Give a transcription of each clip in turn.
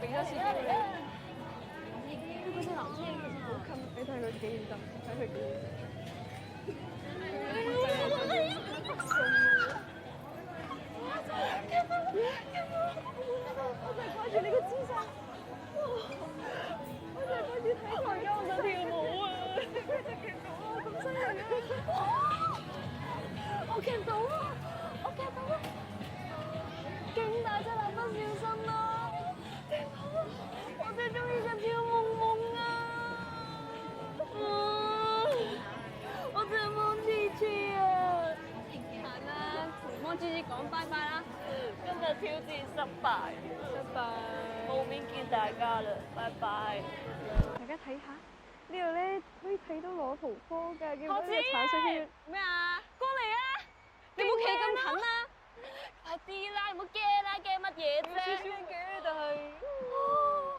俾多次機會你。嗰隻男仔其實好近，你睇佢幾認真，睇佢幾認真。我就係掛住你個姿勢，我就係掛住睇台階，我想跳舞啊！佢就見到我咁犀利啊！我見到啊！我見到啊！勁大隻蠟筆小新啊！我最中意隻跳夢夢啊！我最夢痴痴啊！行啦，同夢痴痴講拜拜啦！今日挑戰失敗，冇面見大家啦，拜拜！大家睇下呢度咧，可以睇到羅浮科㗎，見到呢個橙色圈咩啊？過嚟啊！你冇企咁近啊！快啲啦，唔好驚啦，驚乜嘢啫？超驚，但係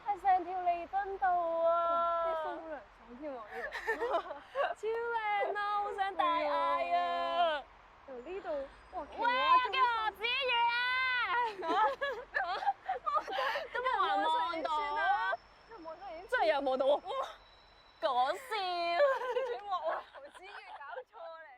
係成條彌敦道啊！啲風涼爽添喎呢度，超靚啊！好想大嗌啊！由呢度哇，喂，我叫何子瑜啊！都冇人望到，真係有人望到喎！講笑，斷幕啊！何子瑜搞錯你。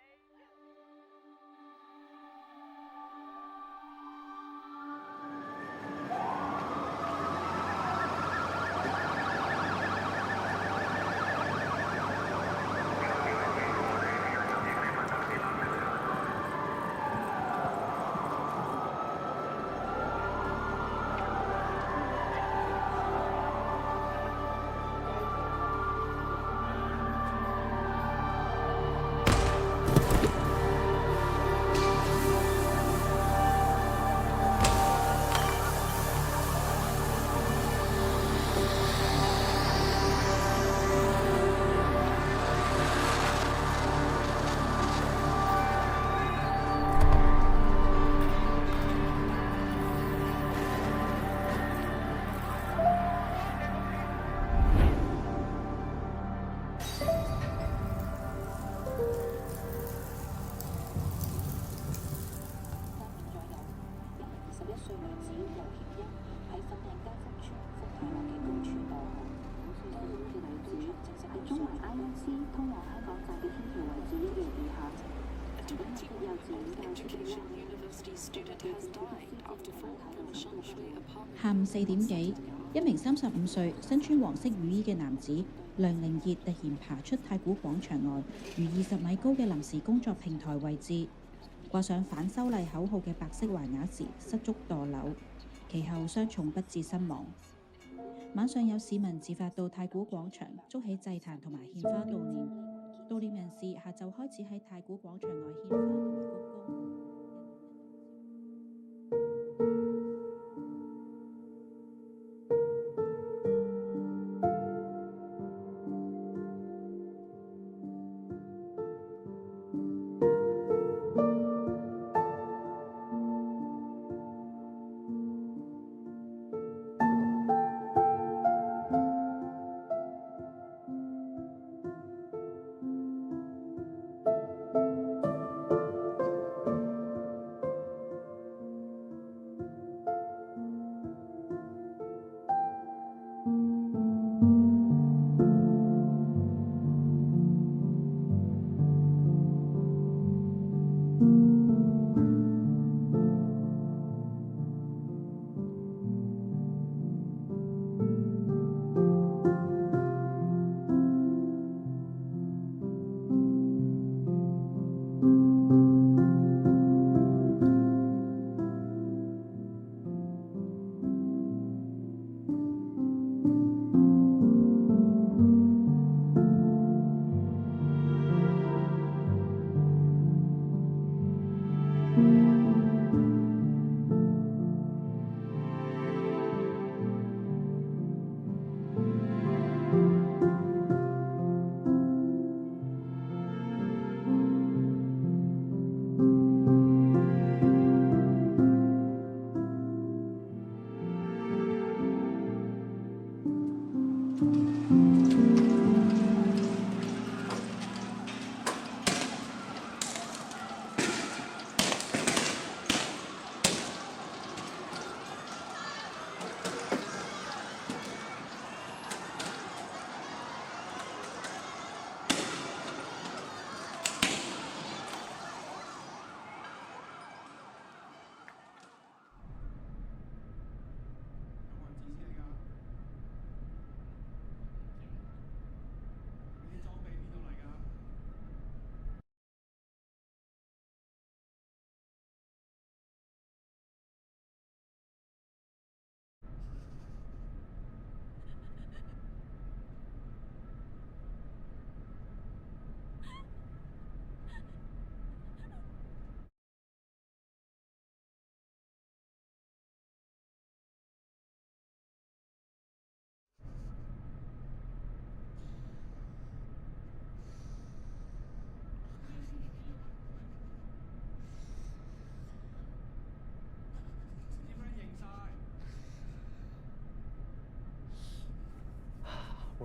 下午4點幾，一名35歲、身穿黃色雨衣嘅男子梁凌傑突然爬出太古廣場外逾20米高嘅臨時工作平台位置，掛上反修例口號嘅白色橫額時失足墮樓，其後傷重不治身亡。晚上有市民自發到太古廣場築起祭壇同埋獻花悼念人士下晝開始喺太古廣場外獻花同埋鞠躬。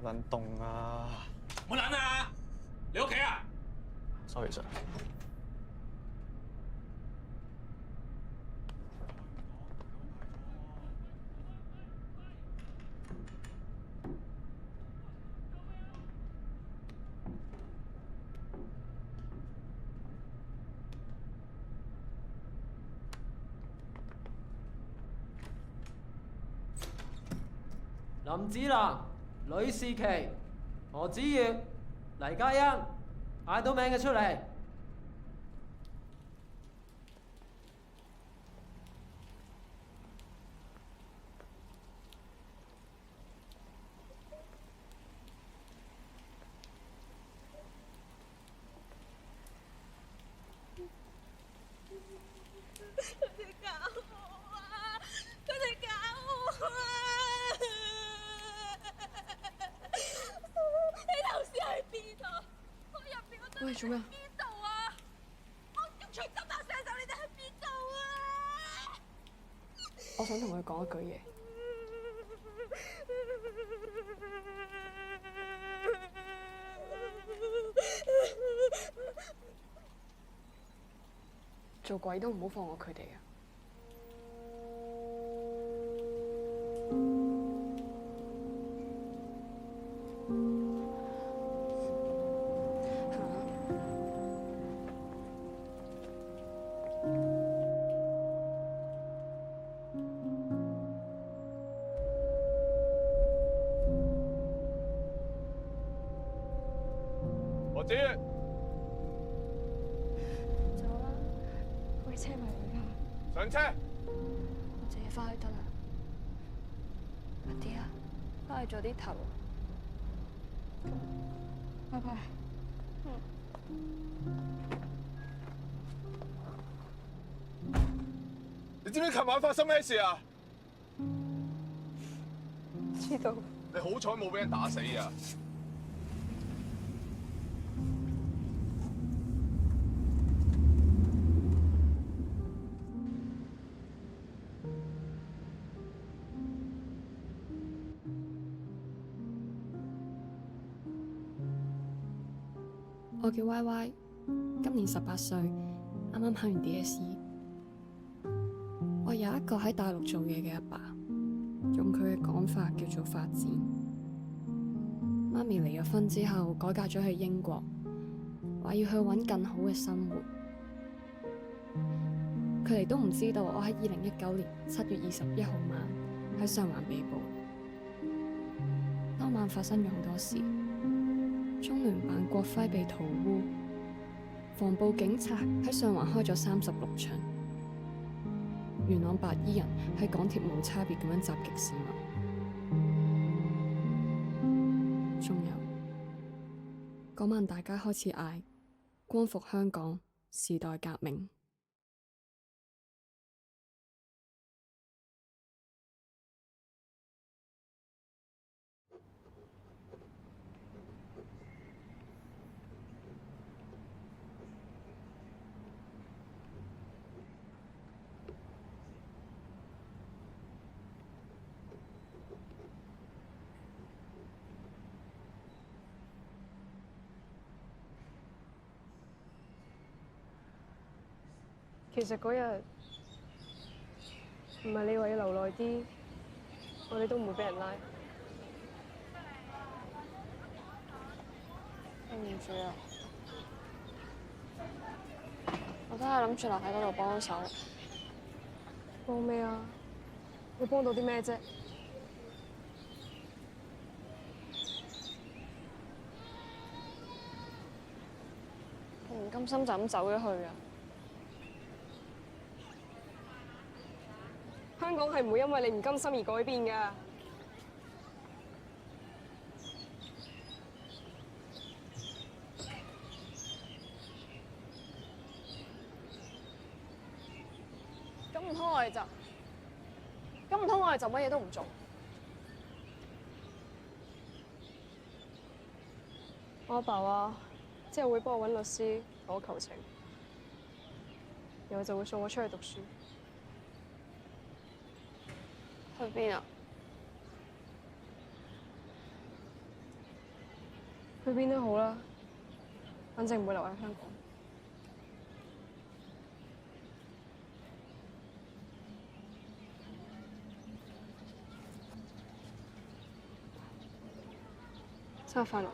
好撚凍啊！冇撚啊！你屋企啊 ？Sorry sir。林子良、呂士奇、何子月、黎嘉欣，嗌到名嘅出嚟。喂，做咩啊？邊度啊？我咁隨心下射手，你哋喺邊度啊？我想同佢講一句嘢。做鬼都唔好放過佢哋啊！何子，走啦，開車咪嚟啦。上車。我自己翻去得啦。快啲啊，翻去早啲頭。拜拜。你知唔知琴晚發生咩事啊？知道。你好彩冇俾人打死啊！我叫 Y Y， 今年18歲，啱啱考完 DSE。我有一個喺大陸做嘢嘅阿爸，用佢嘅講法叫做發展。媽咪離咗婚之後，改嫁咗去英國，話要去揾更好嘅生活。佢哋都唔知道我喺2019年7月21號晚喺上環被捕。當晚發生咗好多事。中聯辦國徽被塗污，防暴警察喺上環開咗36槍，元朗白衣人喺港鐵冇差別咁樣襲擊市民，仲有嗰晚大家開始嗌光復香港，時代革命。其實嗰日唔係你話要留耐啲，我哋都唔會俾人拉。對唔住啊，我都係諗住留喺嗰度幫手。幫咩啊？你幫到啲咩啫？我唔甘心就咁走咗去啊！香港係唔會因為你唔甘心而改變㗎。咁唔通我哋就乜嘢都唔做？我阿爸話，之後會幫我揾律師同我求情，然後就會送我出去讀書。去邊啊？去邊都好啦，反正唔會留喺香港。生日快樂！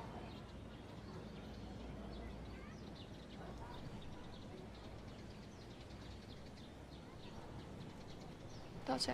多謝。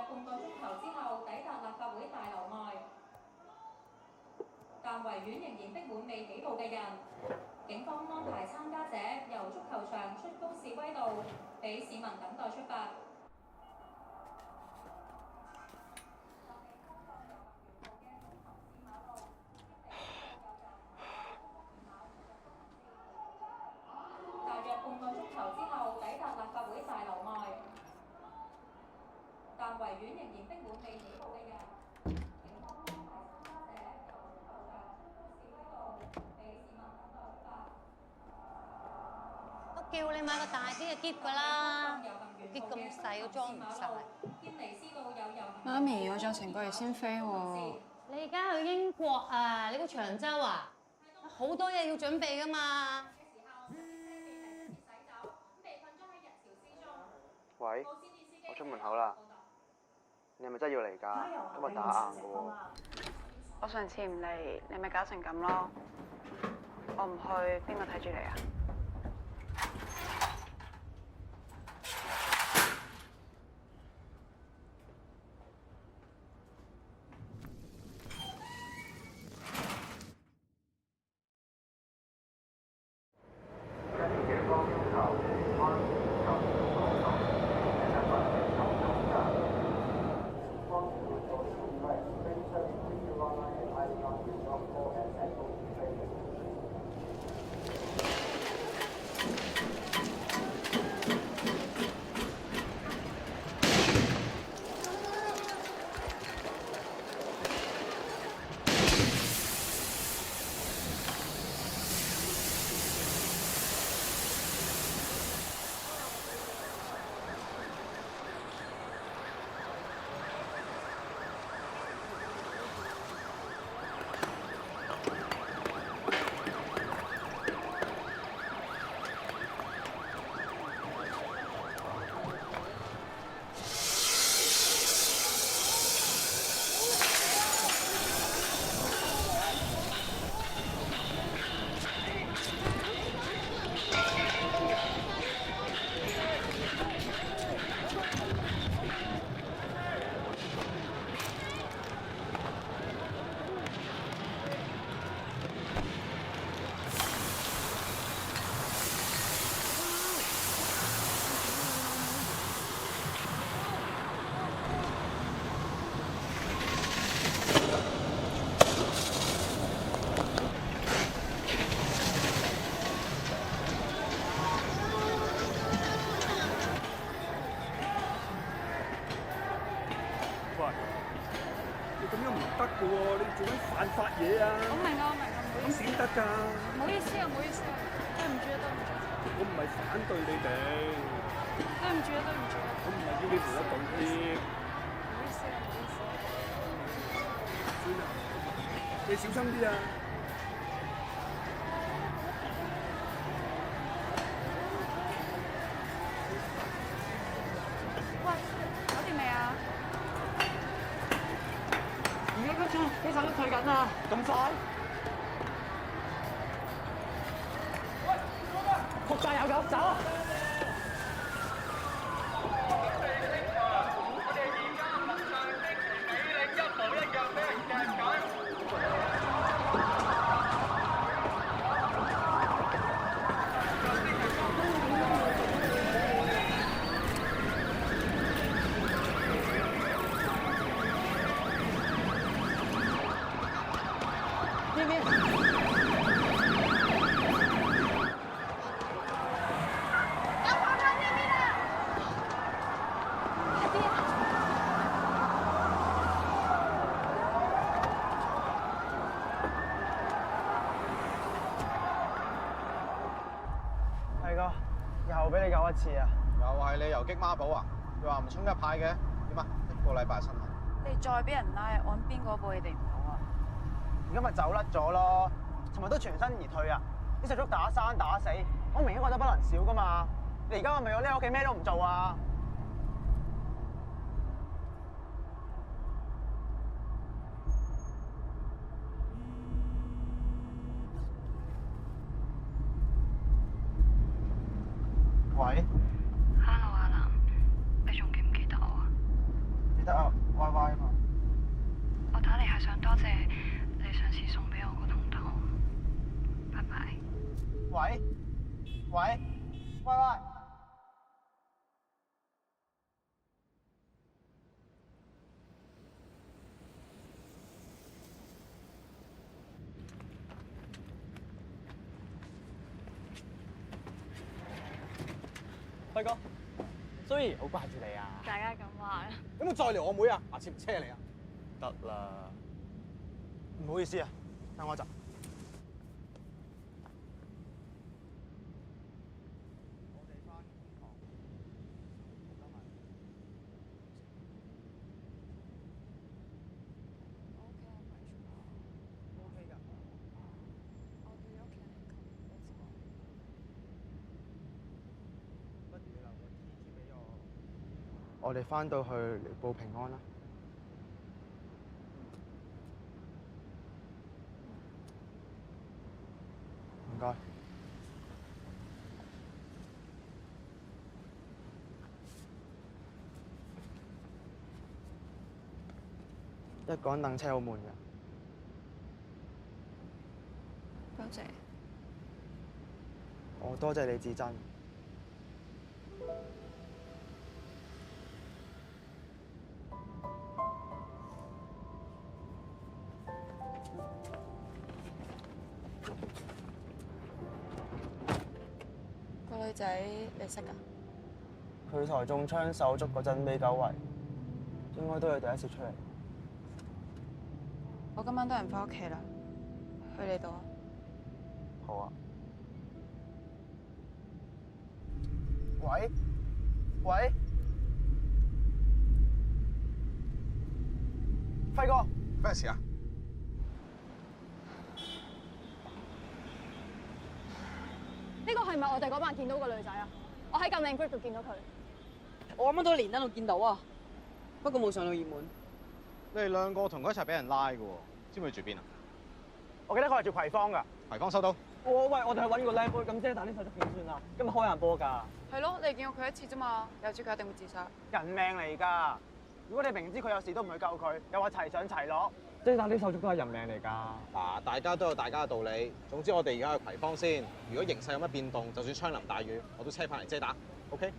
半個鐘頭之後抵達立法會大樓外，但維園仍然逼滿未起步嘅人。警方安排參加者由足球場出高士威道，俾市民等待出發。大約半個鐘頭之後抵達立法會大樓外。但維園仍然逼滿未起步嘅人，警方安排參加者由足球場出高士威道，俾市民等待出發。都叫你買個大啲嘅篋㗎啦，篋咁細都裝唔晒。媽咪，我仲有成個月先飛喎。你而家去英國啊？你個長洲啊？好多嘢要準備㗎嘛。喂，我出門口啦。你係咪真係要嚟㗎？今日打硬㗎喎。我上次唔嚟，你咪搞成咁咯。我唔去，邊個睇住你啊？我明啊，我明啊，唔好意思。點得㗎？唔好意思啊，唔好意思啊，對唔住啊，對唔住啊。我唔係反對你哋，對唔住啊，對唔住啊。我唔係要你賠我道歉。唔好意思啊，唔好意思啊。算啦，你小心啲啊！喂，搞掂未啊？而家嗰張機手都退緊啊！咁快？喂，仆街有狗，走啊！係哥，又俾你救一次啊！又係你游擊孖寶啊？又話唔衝一派嘅，點啊？一個禮拜新聞。你再俾人拉，按邊個報你哋唔好啊？而家咪走甩咗咯，尋日都全身而退啊！啲細足打生打死，我明顯覺得不能少噶嘛！你而家係咪要匿喺屋企咩都唔做啊？喂 Hello 阿南，你仲記唔記得我啊？記得啊 ，Y Y 啊嘛。我打嚟係想多謝你上次送俾我個通道。拜拜。喂喂 Y Y。輝哥，所以好掛住你啊！大家咁話啦。有冇再撩我妹啊？下次唔車你啊！得啦，唔好意思啊，等我一陣。我哋翻到去嚟報平安啦。唔該。一個人等車好悶嘅。多謝。我多謝你至真。個女仔你識㗎？佢台中槍手足嗰陣俾狗圍，應該都係第一次出嚟。我今晚都人返屋企啦，去你度啊。好啊。喂喂，輝哥，咩事啊？呢個係咪我哋嗰晚見到個女仔啊？我喺禁令 group 度見到佢。我啱啱都喺連登度見到啊，不過冇上到熱門。你哋兩個同佢一齊俾人拉嘅喎，知唔知佢住邊啊？我記得佢係住葵芳㗎。葵芳收到。喂，我哋去揾個靚妹，咁即係打啲手續點算啊？今日開人波㗎。係咯，你見過佢一次啫嘛，有朝佢一定會自殺。人命嚟㗎！如果你明知佢有事都唔去救佢，又話齊上齊落，即係打啲手續都係人命嚟㗎。嗱，大家都有大家嘅道理。總之我哋而家去葵芳先。如果形勢有乜變動，就算槍林大雨，我都車翻嚟遮打。OK？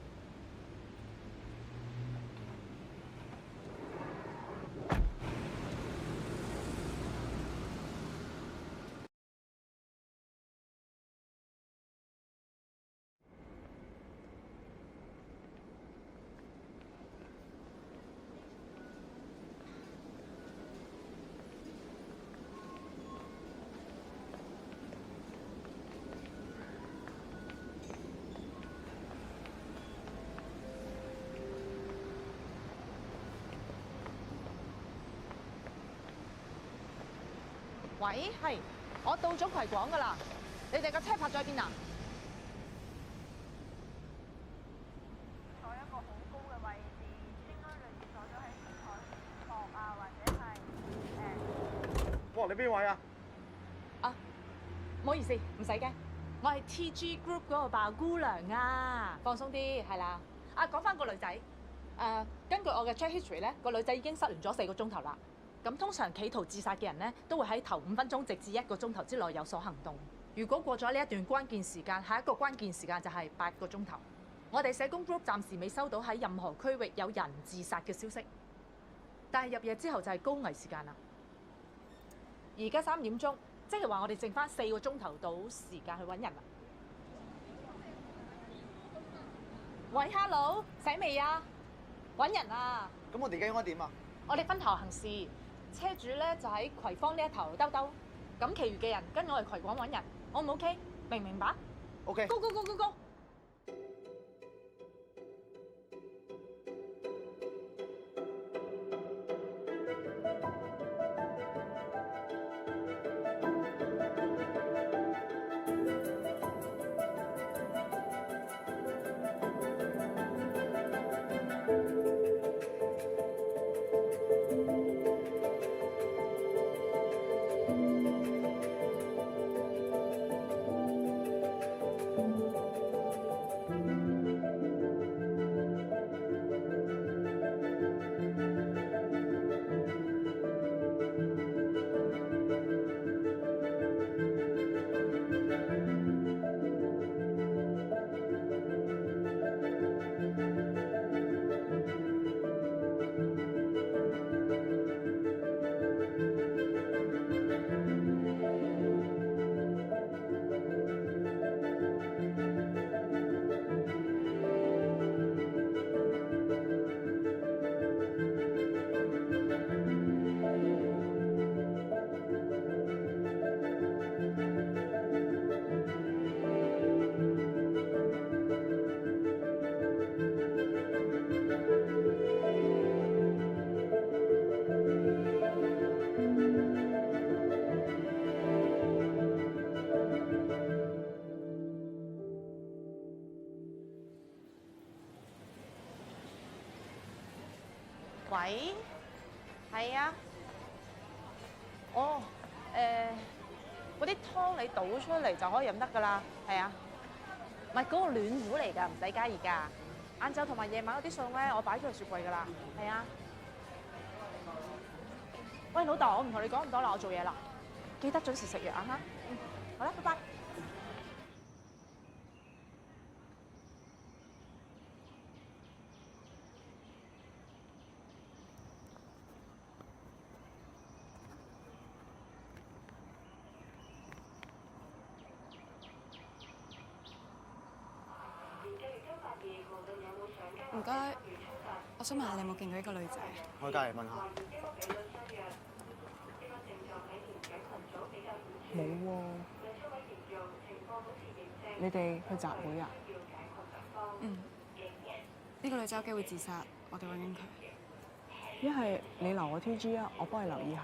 喂，係，我到咗葵廣噶啦，你哋架車泊咗喺邊啊？坐一個好高嘅位置，應該類似坐咗喺台膊啊，或者係哇，你邊位啊？唔好意思，唔使驚，我係 TG Group 嗰個爆姑娘啊，放鬆啲，係啦。講翻個女仔，根據我嘅 check history 咧，個女仔已經失聯咗4個鐘頭啦。咁通常企圖自殺嘅人咧，都會喺頭5分鐘直至1個鐘頭之內有所行動。如果過咗呢一段關鍵時間，下一個關鍵時間就係8個鐘頭。我哋社工 group 暫時未收到喺任何區域有人自殺嘅消息，但係入夜之後就係高危時間啦。而家3點鐘，即係話我哋剩翻4個鐘頭到時間去揾人啦。喂 ，hello， 醒未啊？揾人啊！咁我哋而家應該點啊？我哋分頭行事，車主咧就喺葵芳呢一頭兜兜，咁其餘嘅人跟我去葵廣揾人，O 唔 OK？明唔明白 ？OK。Go go go go go！喂，係啊，嗰啲湯你倒出嚟就可以飲得㗎啦，係啊，唔係嗰個暖壺嚟㗎，唔使加熱㗎。晏晝同埋夜晚嗰啲餸咧，我擺咗喺雪櫃㗎啦，係啊。喂，老豆，我唔同你講咁多啦，我做嘢啦，記得準時食藥啊嚇。好啦，拜拜。唔該，我想問下你有冇見過呢個女仔？我去隔離問下。冇喎。你哋去集會啊？嗯。呢個女仔有機會自殺，我哋揾緊佢。一係你留我 TG 啊，我幫你留意下。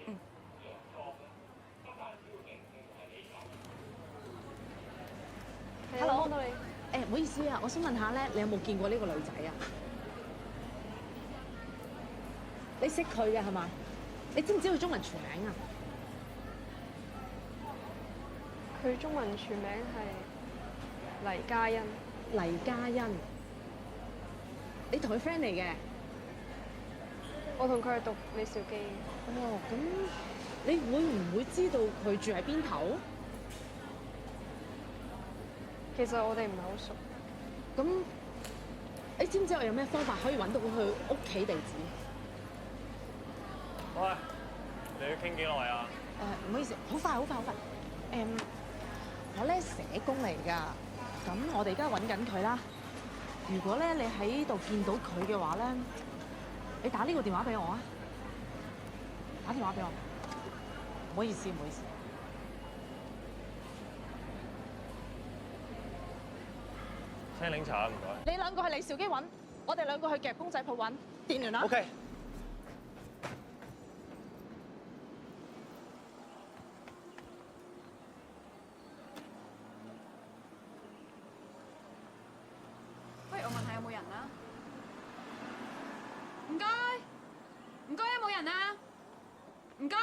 嗯。Hello， 幫到你。唔好意思啊，我想問下咧，你有冇見過呢個女仔啊？你識佢嘅係嘛？你知唔知佢中文全名啊？佢中文全名係黎嘉欣。黎嘉欣，你同佢 friend 嚟嘅？我同佢係讀李兆基。哦，咁你會唔會知道佢住喺邊頭？其實我哋唔係好熟。咁你知唔知我有咩方法可以揾到佢屋企地址？喂，你要傾幾耐啊？唔好意思，好快好快好快。我咧社工嚟㗎，咁我哋而家揾緊佢啦。如果咧你喺度見到佢嘅話咧，你打呢個電話俾我啊！打電話俾我。唔好意思，唔好意思。青檸茶唔該。你兩個去李兆基揾，我哋兩個去夾公仔鋪揾，電聯啦。OK。人啊？唔該。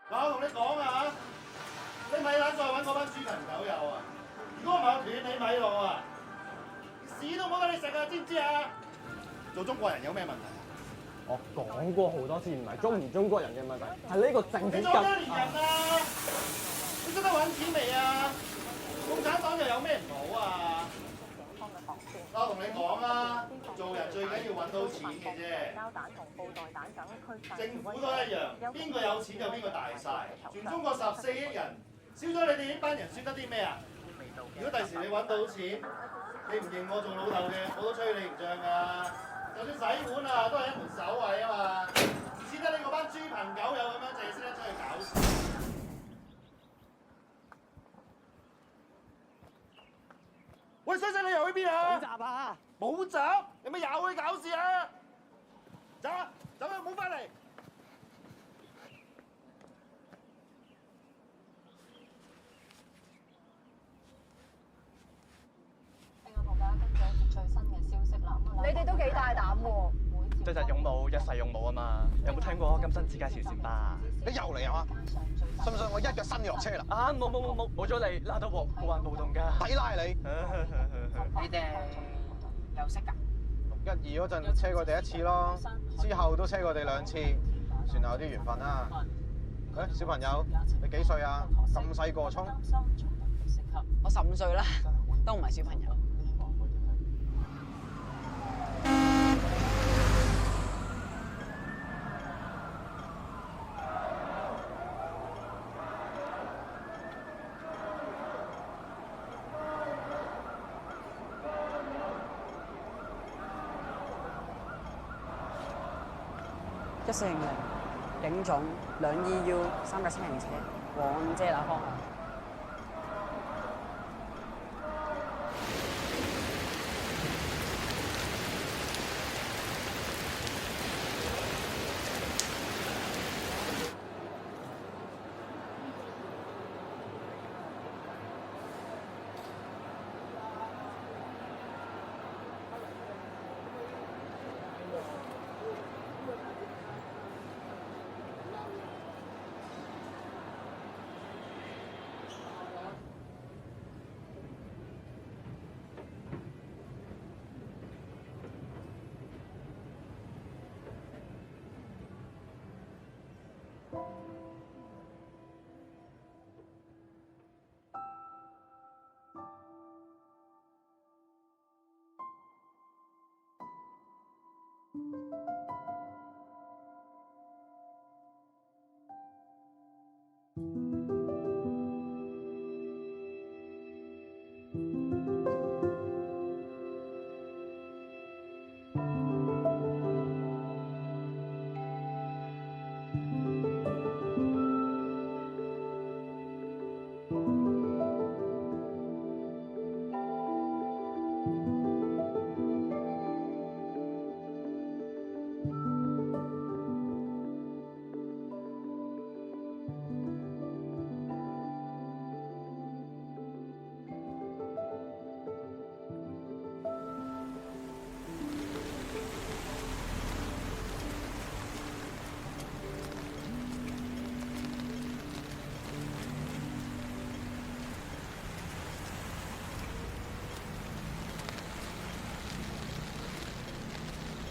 嗱，我同你講啊，你咪撚再揾嗰班豬朋狗友啊！如果唔係我斷你米路啊，屎都冇得你食啊！知唔知啊？做中國人有咩問題？我講過好多次，唔係中唔中國人嘅問題，係呢個政府你做幾多年人啊？你識得揾錢未啊？共產黨又有咩唔好啊？我同你講啊，做人最緊要揾到錢嘅啫。政府都一樣，邊個有錢就邊個大晒。全中國14億人，少咗你哋呢班人算得啲咩啊？如果第時你揾到錢，你唔認我做老豆嘅，我都吹你唔漲㗎。就算洗碗啊，都係一門手藝啊嘛。唔似得你嗰班豬朋狗友咁樣，淨係識得出去搞事。喂，衰仔，你又去邊啊？補習啊！補習？你咪又去搞事啊？走啊！走啊！唔好翻嚟！你哋都幾大膽喎！一日勇武，一世勇武啊嘛！有冇聽過金生自家潮線吧？你又嚟啊？信唔信我一腳伸你落車啦？啊！冇咗你，拉到鑊，冇還冇動㗎。抵拉你！你哋有識㗎612嗰陣車過第1次咯，之後都車過第2次，算係有啲緣分啦。誒，小朋友，你幾歲啊？咁細個衝？我15歲啦，都唔係小朋友。1400警總2 2U 3架輕型車往遮打方向。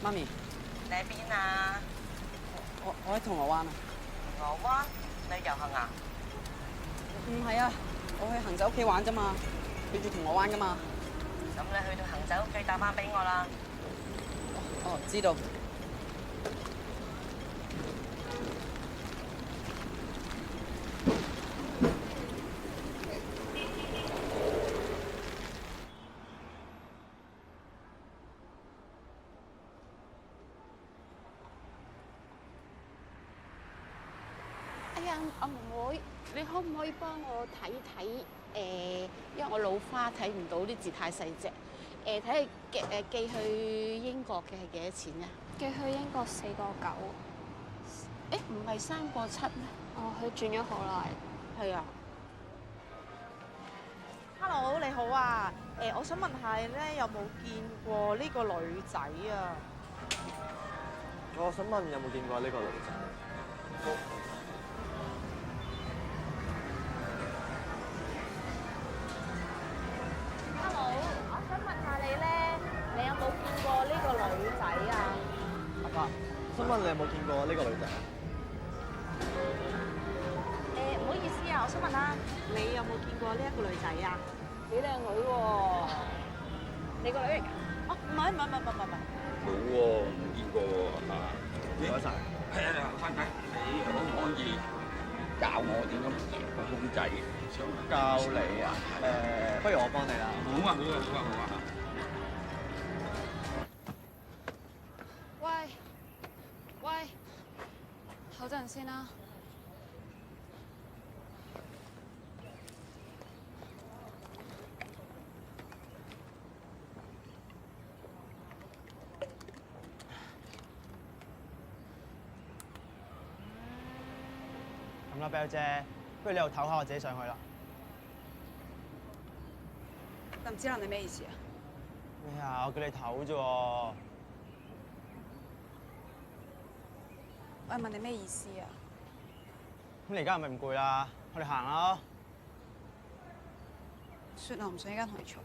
媽咪，你喺邊啊？我喺銅鑼灣啊。銅鑼灣？你遊行啊？唔係啊，我去行仔屋企玩啫嘛，佢住銅鑼灣噶嘛。咁你去到行仔屋企打返俾我啦。哦，知道。啊，阿妹妹，你可唔可以幫我睇睇？因為我老花睇唔到啲字太細隻。睇下寄去英國嘅係幾多錢啊？寄去英國4個9。唔係3個7咩？哦，佢轉咗好耐。係啊。Hello， 你好啊。我想問下咧，有冇見過呢個女仔啊？我想問有冇見過呢個女仔？ Hello， 我想問下你咧，你有冇見過呢個女仔啊？阿爸，想問你有冇見過呢個女仔？唔好意思啊，我想問下，你有冇見過呢一個女仔啊？幾靚女喎！你個女嚟㗎？哦，唔係。冇喎，唔見過喎嚇。唔該晒。係啊，生仔，你可唔可以教我點樣個公仔？教你啊？不如我幫你啦。好啊。喂，唞陣先啦。咁啦，Belle姐，不如你度唞下，我自己上去啦。林子良，你咩意思啊？咩啊？我叫你唞啫喎。我係問你咩意思啊？咁你而家係咪唔攰啦？我哋行啦。算啦，我唔想依家同你嘈。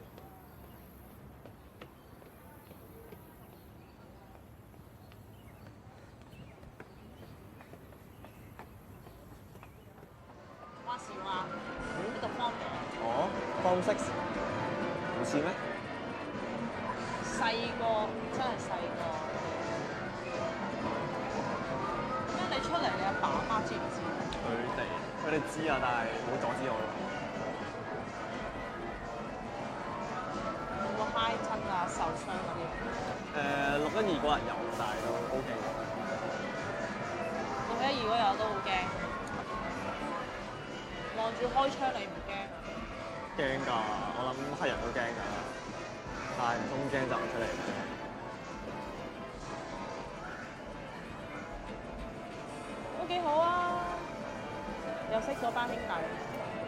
話時話，你讀 form 嘅？哦，Form 6，唔似咩？細個真係細個。咁樣你出嚟，你阿爸阿媽知唔知？佢哋知啊，但係冇阻止我咯。有冇揩親啊、受傷嗰啲？612嗰日有，但係都 OK 嘅。 612嗰日我都好驚，望住開槍你唔驚？驚㗎，我諗黑人都驚㗎，但係唔通驚就唔出嚟咩？都幾好啊！又識咗班兄弟。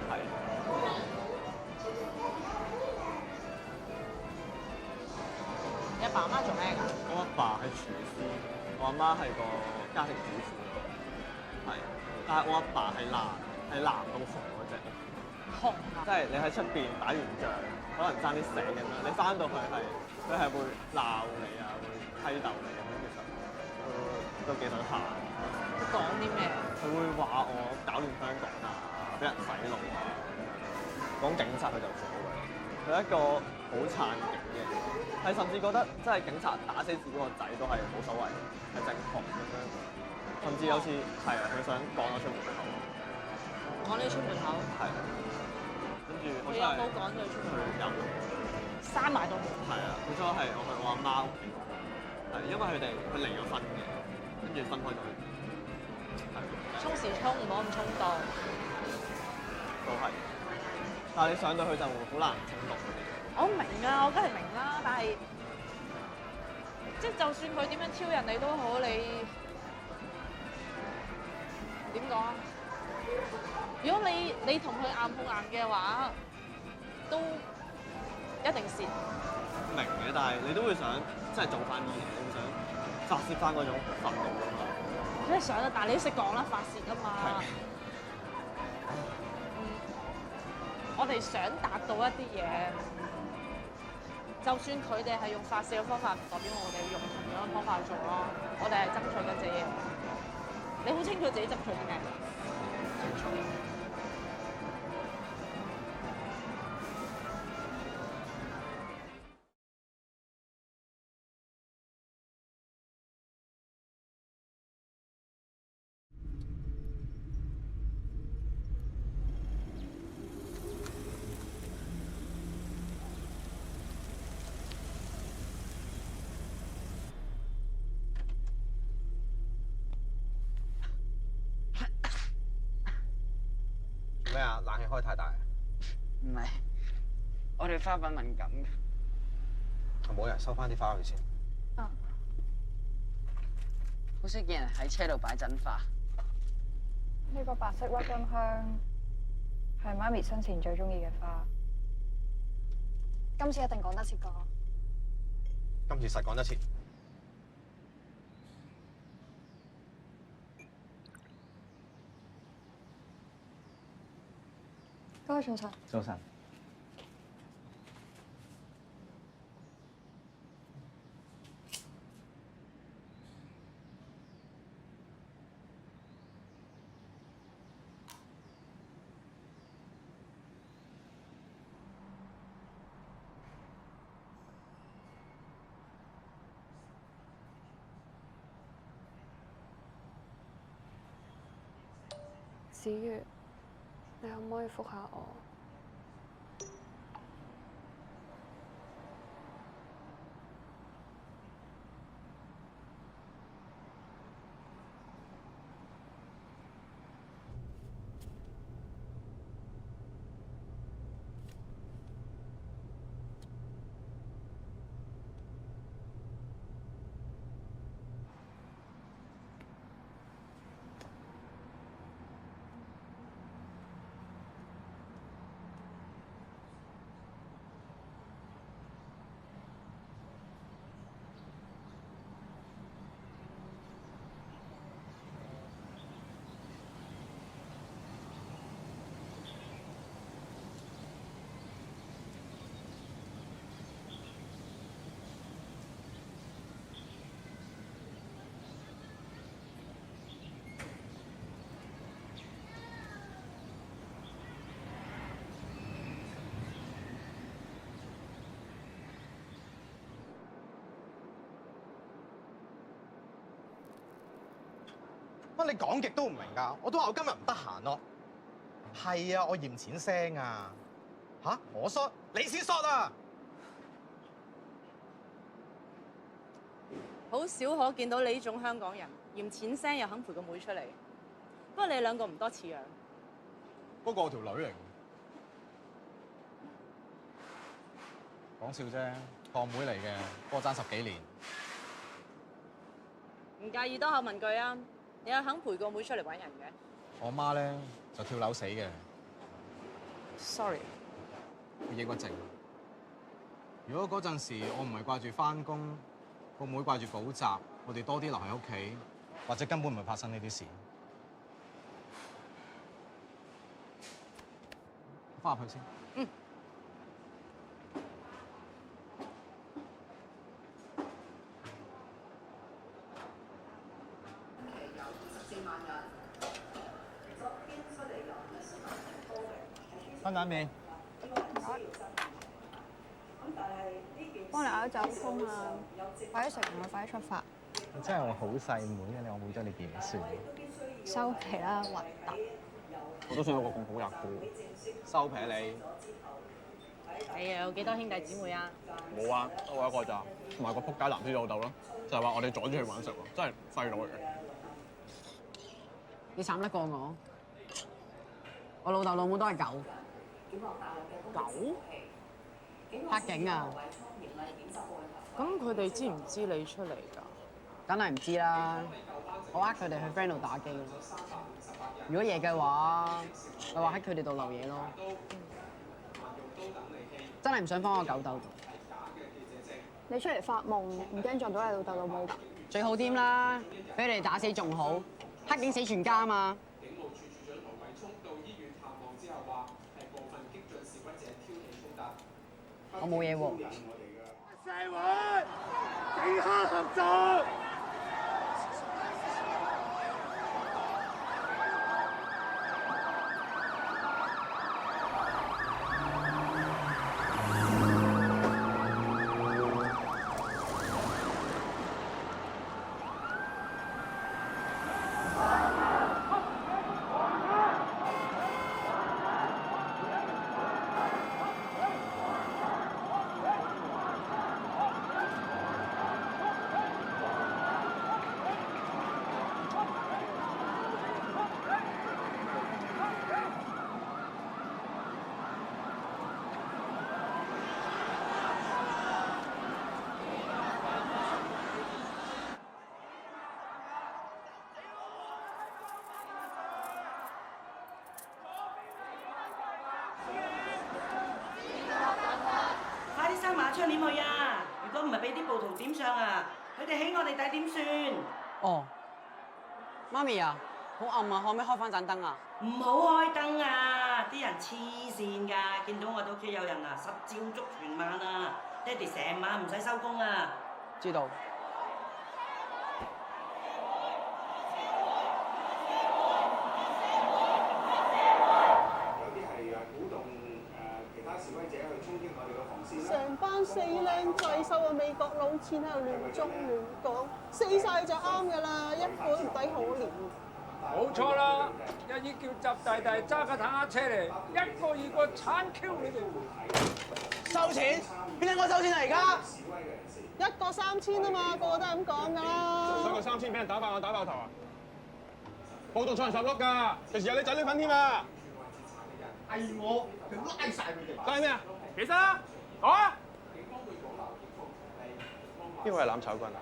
係。你阿爸阿媽做咩㗎？我阿爸係廚師，我阿媽係個家庭主婦。係，但係我阿爸係藍到紅嗰隻。紅啊！即係你喺出邊打完仗，可能爭啲死咁樣，你翻到去佢係會鬧你啊，會批鬥你咁樣，其實都幾想喊。佢講啲咩？佢會話我搞亂香港啊，俾人洗腦啊，講警察佢就火嘅。佢係一個好撐警嘅人，係甚至覺得即係警察打死自己個仔都係冇所謂，係正確咁樣。甚至有次係啊，佢想趕我出門口。趕你出門口？係。跟住佢有冇趕佢出門口？有。閂埋道門。係啊，佢初係我去我阿媽屋企，係因為佢離咗婚嘅，跟住分開咗。係。衝時衝，唔好咁衝動。都係。但係你上到去就好難衝動。我明啊，我梗係明啦，但係即係就算佢點樣挑釁你都好，你點講啊？如果你同佢硬碰硬嘅話，都一定蝕。明嘅，但係你都會想即係做翻啲嘢，你會想發泄翻嗰種憤怒㗎嘛。梗係想啦，但係你都識講啦，發泄啊嘛。係。我哋想達到一啲嘢，就算佢哋係用發泄嘅方法，唔代表我哋用同樣嘅方法去做咯。我哋係爭取緊自己嘢。你好清楚自己爭取啲咩？清楚。咩啊？冷氣開太大？唔係，我哋花粉敏感嘅。冇人收翻啲花去先。好少見人喺車度擺真花。呢個白色鬱金香係媽咪生前最中意嘅花。今次一定趕得切㗎。今次實趕得切。各位早晨。早晨。子月，你可唔可以覆下我？乜你講極都唔明㗎？我都話我今日唔得閒咯。係啊，我嫌錢腥啊。吓？我疏，你先疏啊！好少可見到你呢種香港人，嫌錢腥又肯陪個妹出嚟。不過你兩個唔多似樣。嗰個我條女嚟。講笑啫，堂妹嚟嘅，不過爭10幾年。唔介意多口問句啊？你又肯陪個妹出嚟揾人嘅？我媽咧就跳樓死嘅。Sorry。佢抑鬱症。如果嗰陣時我唔係掛住返工，個妹掛住補習，我哋多啲留喺屋企，或者根本唔會發生呢啲事。翻入去先。嗯。分蛋麵。幫你嗌酒封啊！快啲食完，快啲出發。你真係我好細妹嘅，我冇得你點算？收皮啦，核突！我都想有個咁好日子。收皮你！你又有幾多兄弟姊妹啊？冇啊，得我一個咋，同埋個撲街藍絲老豆咯，就係話我哋阻住佢揾食喎，真係廢佬嚟嘅。你慘得過我？我老豆老母都係狗。狗？黑警啊！咁佢哋知唔知你出嚟㗎？梗係唔知啦，我呃佢哋去 friend 度打機。如果夜嘅話，咪話喺佢哋度留嘢咯。真係唔想放我狗竇度。你出嚟發夢，唔驚撞到你老豆老母㗎？最好添啦，俾佢哋打死仲好，黑警死全家啊嘛！警務處處長羅貴聰到醫院探望之後話，係部分激進示威者挑起衝突。我冇嘢喎。社會警黑合作。點去啊！如果唔係俾啲暴徒點上啊，佢哋起我哋底點算？哦，媽咪啊，好暗啊，可唔可以開翻盞燈啊？唔好開燈啊！啲人黐線㗎，見到我哋屋企有人啊，實照足全晚啊！爹哋成晚唔使收工啊！知道。成班死靚仔收個美國佬錢喺度亂中亂講，死晒就啱㗎啦，一個都唔抵可憐。冇錯啦，一於叫習大大揸架坦克車嚟，一個二個鏟 Q 你哋。收錢？邊兩個收錢啊？而家一個3000啊嘛，個個都係咁講㗎啦。收個3000俾人打爆頭啊！暴動坐人十碌㗎，隨時有你仔女份添啊！係我，佢拉晒佢哋。拉咩啊？起身啦！好啊！邊個係攬炒軍啊？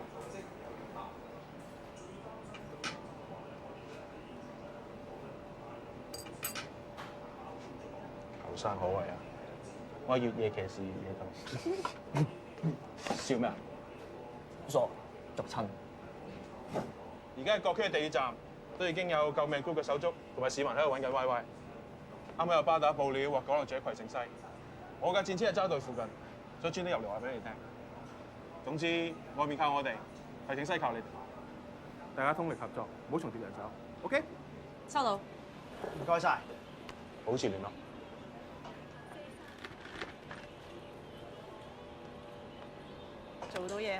後生可畏啊！我係越野騎士越野鬥。笑咩啊？傻，逐親。而家係各區嘅地鐵站都已經有救命 group 嘅手足同埋市民喺度揾緊 Y。啱啱有巴打報料話趕路者葵盛西，我架戰車係揸到附近，所以專登入嚟話俾你聽。總之外面靠我哋，葵盛西靠你哋，大家通力合作，唔好重疊人手。OK？ 收到。唔該晒，保持聯絡。做到嘢。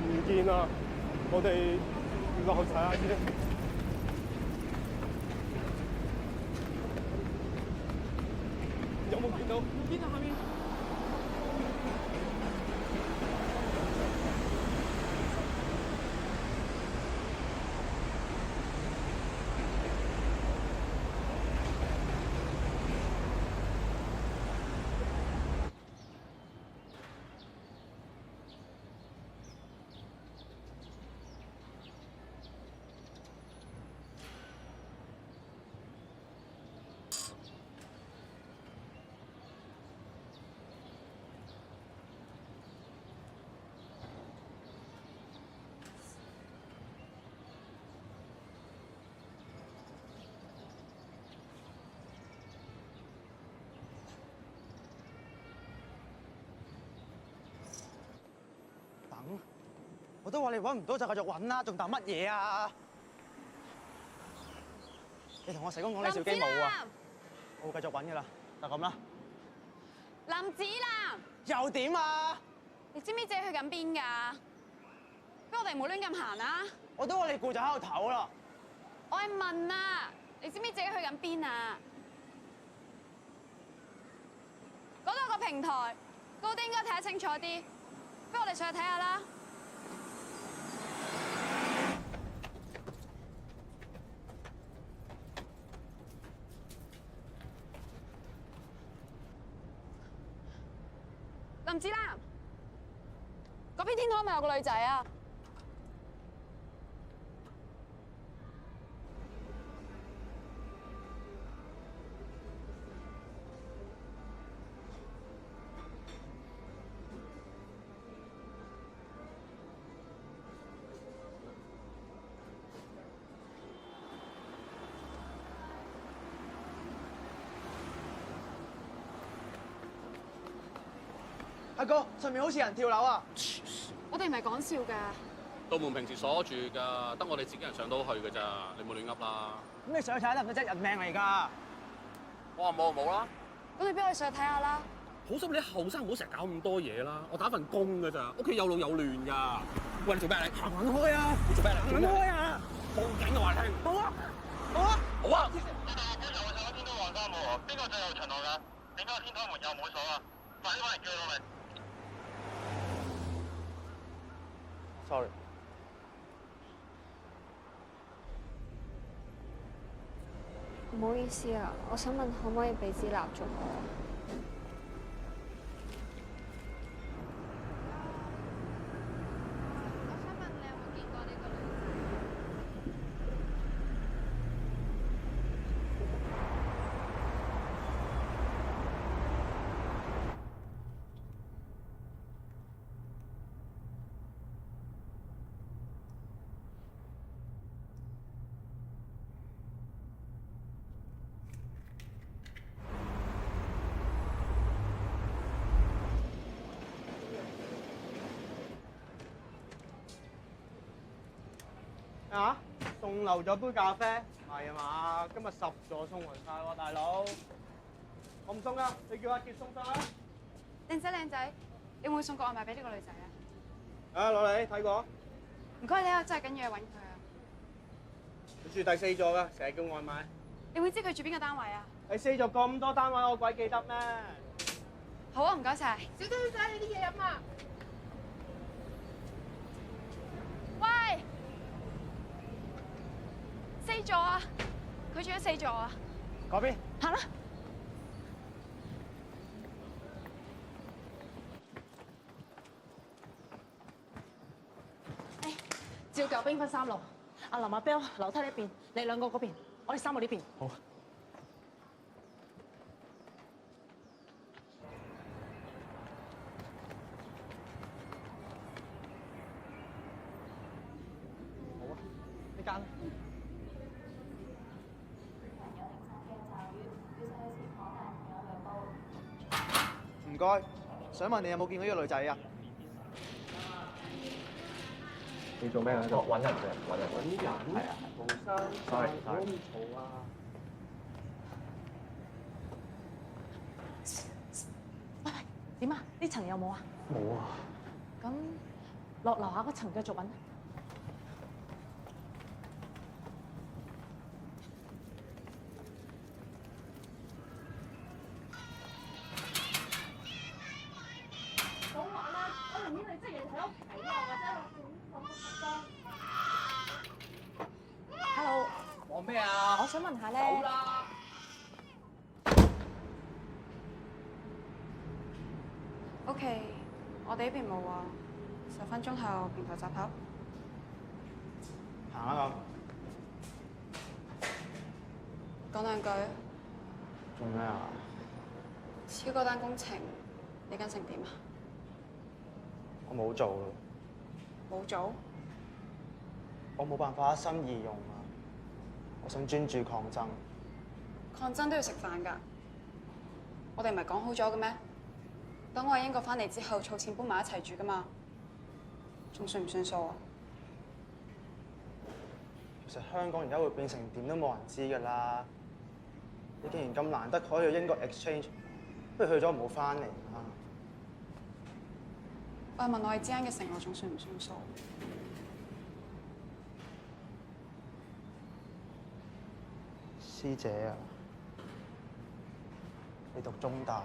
唔見啊！我哋落去睇下先。有冇見到？見到下面。我都話你揾唔到就繼續揾啦，仲等乜嘢啊？你同我社工講李兆基冇啊，我會繼續揾噶啦，就咁啦。林子南又點啊？你知唔知自己去緊邊㗎？不如我哋唔好亂咁行啊！我都話你攰就喺度唞啦。我係問啊，你知唔知自己去緊邊啊？嗰度有個平台，高啲應該睇得清楚啲。不如我哋上去睇下啦。林子南，嗰邊天台咪有個女仔啊！阿哥，上面好似人跳樓啊！我哋唔係講笑㗎。道門平時鎖住㗎，得我哋自己人上到去㗎咋，你冇亂噏啦。咁你上去睇下得唔得啫？人命嚟㗎！我話冇就冇啦。咁你俾我哋上去睇下啦。好心你後生唔好成日搞咁多嘢啦，我打份工㗎咋，屋企有老有亂㗎。喂，你做咩啊？你行撚開啊！你做咩啊？行撚開啊！報警嘅話你聽。好啊！好啊！好啊！邊個黃衫喎？邊個最後巡邏㗎？點解天台門又冇鎖啊？快啲揾人叫佢落嚟！ Sorry。唔好意思啊，我想問可唔可以俾支蠟燭我？啊？送漏咗杯咖啡？唔係啊嘛，今日10座送完晒喎，大佬。我唔送啊，你叫阿傑送晒啦。靚仔，你會唔會送個外賣俾呢個女仔啊？啊，攞嚟睇過。唔該你啊，真係緊要揾佢啊！佢住第4座㗎，成日叫外賣。你會知佢住邊個單位啊？第4座咁多單位，我鬼記得咩？好啊，唔該晒。小姐，你啲嘢飲啊！喂，4座啊！佢住喺4座啊！嗰邊。行啦。照舊兵分3路，阿林阿彪樓梯呢邊，你兩個嗰邊，我哋3個呢邊。好。好啊，呢間。唔該，想問你有冇見到呢個女仔啊？你做咩喺度？揾人啫，揾人。係啊。陶生。sorry。好啊。喂，點啊？呢層有冇啊？冇啊。咁落樓下嗰層繼續揾。講話啦，我寧願你即日喺屋企啊，或者落Hello。講咩啊？我想問下咧。走啦！ OK，我哋呢邊冇啊，10分鐘後平台集合。行啦講兩句。做咩啊？超嗰單工程，你跟成點啊？我冇做咯。冇做？我冇辦法一心二用啊！我想專注抗爭。抗爭都要食飯㗎。我哋唔係講好咗嘅咩？等我喺英國翻嚟之後，儲錢搬埋一齊住㗎嘛。仲算唔算數啊？其實香港而家會變成點都冇人知㗎啦。你既然咁難得可以去英國 exchange， 不如去咗唔好翻嚟啦。我係問我哋之間嘅承諾仲算唔算數？師姐啊，你讀中大㗎，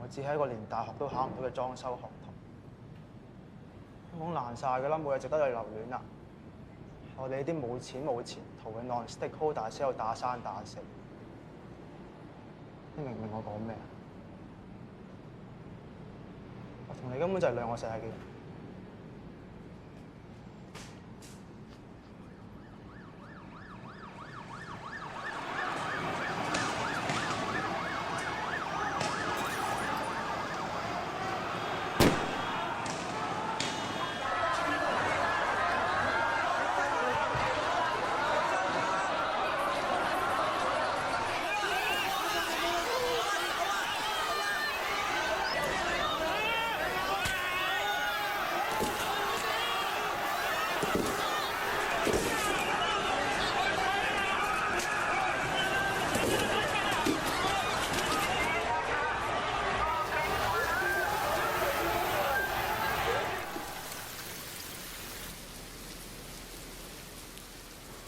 我只係一個連大學都考唔到嘅裝修學徒。香港爛晒㗎啦，冇嘢值得你留戀啊！我哋呢啲冇錢冇前途嘅 non-stakeholder 先有打生打死。你明唔明我講咩啊？我同你根本就係兩個世界嘅人。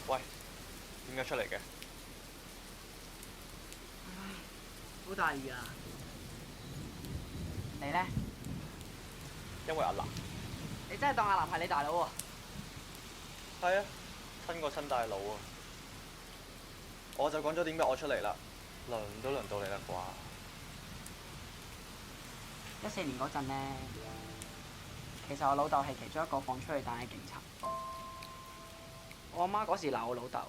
喂，點解出嚟嘅？好大雨啊！你咧？因為阿南。你真係當阿南係你大佬喎？係啊，親過親大佬啊！我就講咗點解我出嚟啦，輪都輪到你啦啩？14年嗰陣咧，其實我老豆係其中一個放出去彈嘅警察。我阿媽嗰時鬧我老豆，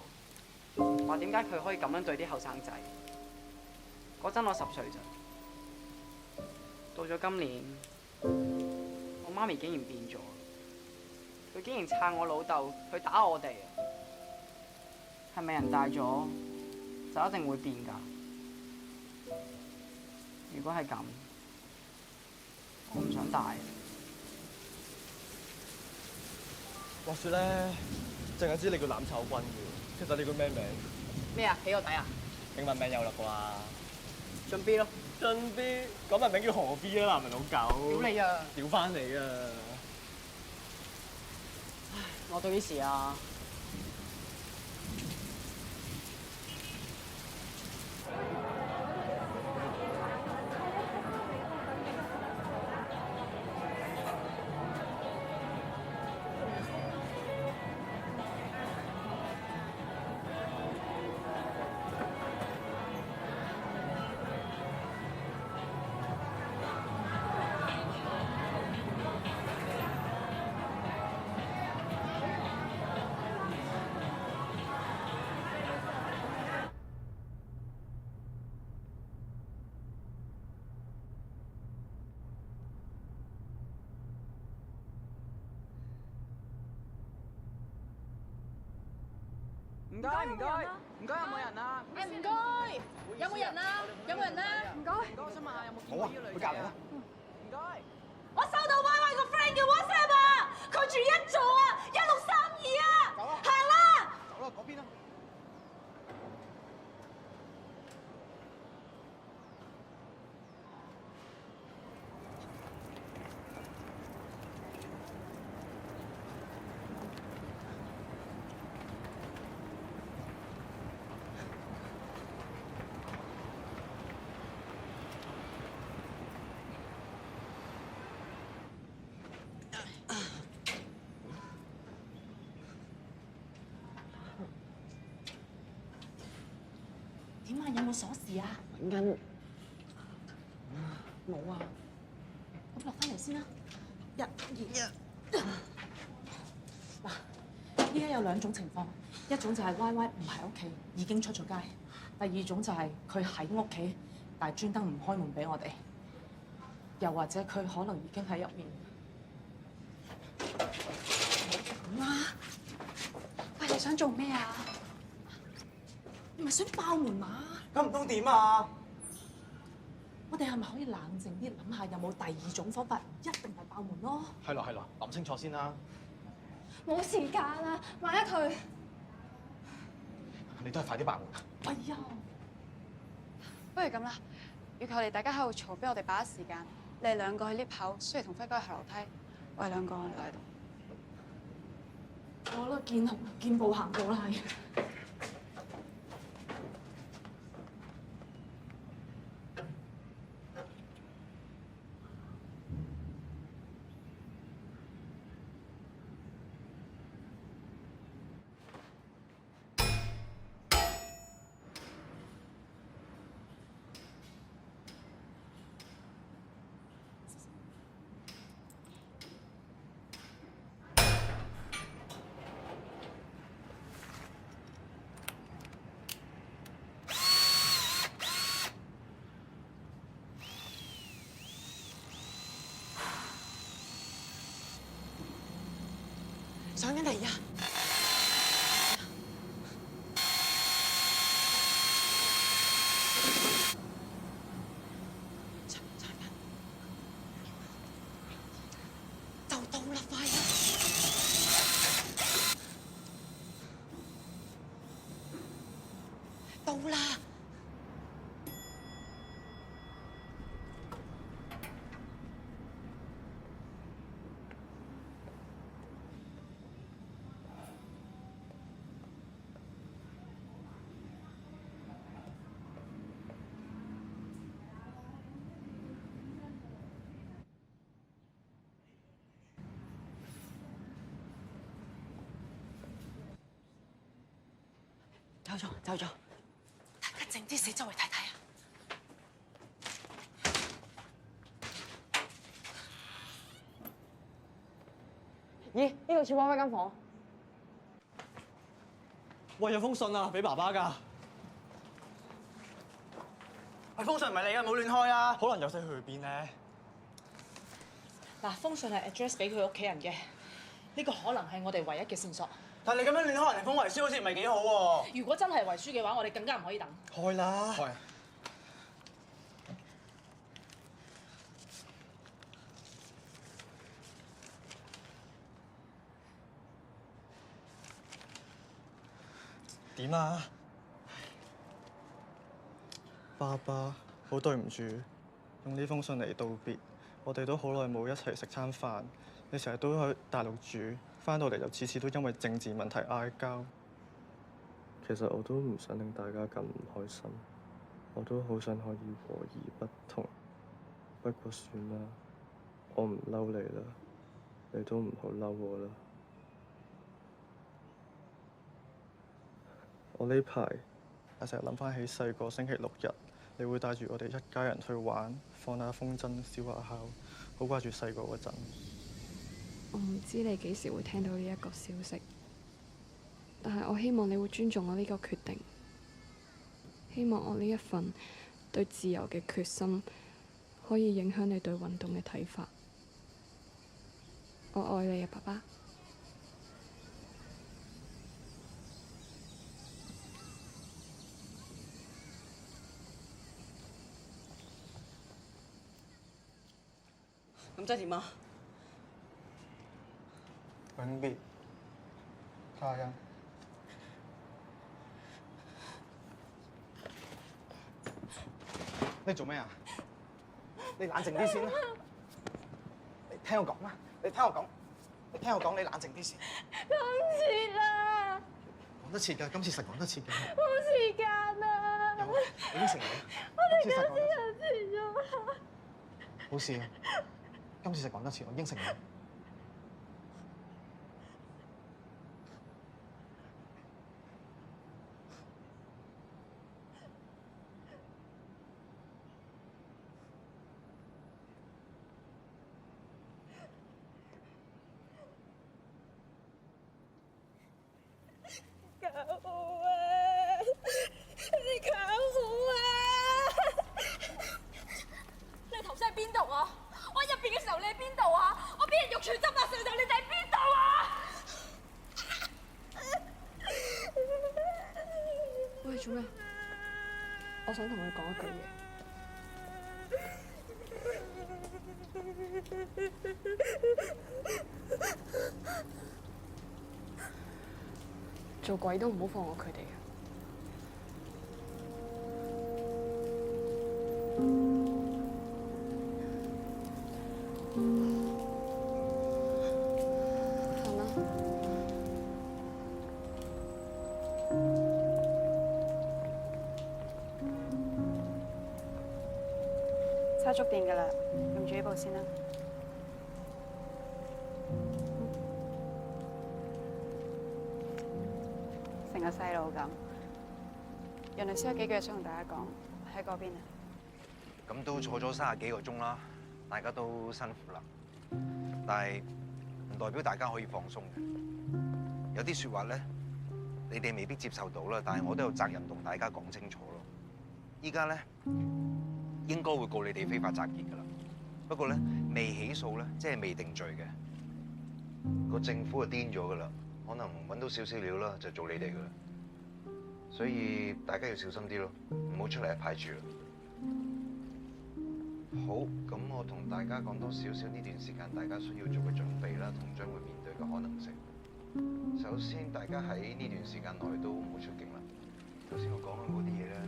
話點解佢可以咁樣對啲後生仔。嗰陣我10歲咋，到咗今年，我媽咪竟然變咗，佢竟然撐我老豆去打我哋啊！係咪人大咗就一定會變㗎？如果係咁，我唔想大。話説咧，淨係知你叫攬炒君嘅，其實你叫咩名？咩啊？起個底啊？英文名有啦啩？俊 B 咯。俊 B， 講埋名叫何 B 啦，男人老狗。屌你啊！屌翻你啊！我到幾時啊？唔該，有冇人啊？誒唔該，有冇人啊？有冇人啊？唔該。我想問下有冇見過呢個女仔啊？唔該。我收到 Y Y 個 friend 嘅 WhatsApp 啊，佢住一座啊，1632啊，行啦。走啦，嗰邊啦。點啊？有冇鎖匙啊？揾緊。冇啊。咁落翻嚟先啦。1、2。嗱，依家有兩種情況，一種就係 Y Y 唔喺屋企，已經出咗街；第二種就係佢喺屋企，但係專登唔開門俾我哋。又或者佢可能已經喺入面。唔好咁啦！喂，你想做咩啊？你咪想爆門嘛？咁唔通點啊？我哋係咪可以冷靜啲諗下，有冇第二種方法？一定係爆門咯。係啦，諗清楚先啦。冇時間啦，萬一佢……你都係快啲爆門。哎呀！不如咁啦，與其我哋大家喺度嘈，俾我哋把握時間。你哋兩個去 lift 口，雖然同輝哥去後樓梯，我哋兩個留喺度。我覺得見步行步啦，係。上緊嚟啊！就到啦，快啦！到啦！走咗。大家靜啲，四周圍睇睇啊！咦？呢度似 Y Y 間房。喂，有封信啊，俾爸爸㗎。喂，封信唔係你㗎，冇亂開啊！可能有仔去邊咧？嗱，封信係 address 俾佢屋企人嘅，呢個可能係我哋唯一嘅線索。但係你咁樣亂開人哋封遺書，好似唔係幾好喎。如果真係遺書嘅話，我哋更加唔可以等。開啦！開。點啊？爸爸，好對唔住，用呢封信嚟道別。我哋都好耐冇一齊食餐飯，你成日都喺大陸住，翻到嚟就次次都因為政治問題嗌交。其實我都唔想令大家咁唔開心，我都好想可以和而不同。不過算啦，我唔嬲你啦，你都唔好嬲我啦。我呢排成日諗翻起細個星期六日，你會帶住我哋一家人去玩，放下風箏，燒下烤，好掛住細個嗰陣。我唔知你幾時會聽到呢一個消息，但係我希望你會尊重我呢個決定，希望我呢一份對自由嘅決心可以影響你對運動嘅睇法。我愛你啊，爸爸。咁即係點啊？永別，家欣。你做咩啊？你冷靜啲先啦。你聽我講啦，你聽我講，你冷靜啲先。講唔切啦！講得切㗎，今次實講得切㗎。冇時間啦！我應承你。我哋今次又遲咗啦。冇事啊，今次實講得切，我應承你。搞我啊！你搞我啊！你頭先喺邊度啊？我入邊嘅時候你喺邊度啊？我俾人肉全執啊！時候你哋喺邊度啊？喂，做咩？我想同佢講一句嘢。做鬼都唔好放過佢哋啊！行啦。差足電㗎啦，用住呢部先啦。成個細路咁，原來先有幾句嘢想同大家講，喺嗰邊啊。咁都坐咗30幾個鐘啦，大家都辛苦啦。但係唔代表大家可以放鬆嘅。有啲説話咧，你哋未必接受到啦，但係我都有責任同大家講清楚咯。依家咧應該會告你哋非法集結㗎啦。不過咧未起訴咧，即係未定罪嘅。個政府就癲咗㗎啦，可能揾到少少料啦，就做你哋㗎啦。所以大家要小心啲咯，唔好出嚟派住啦。好，咁我同大家講多少少呢段時間大家需要做嘅準備啦，同將會面對嘅可能性。首先，大家喺呢段時間內都唔好出境啦。頭先我講嘅嗰啲嘢咧，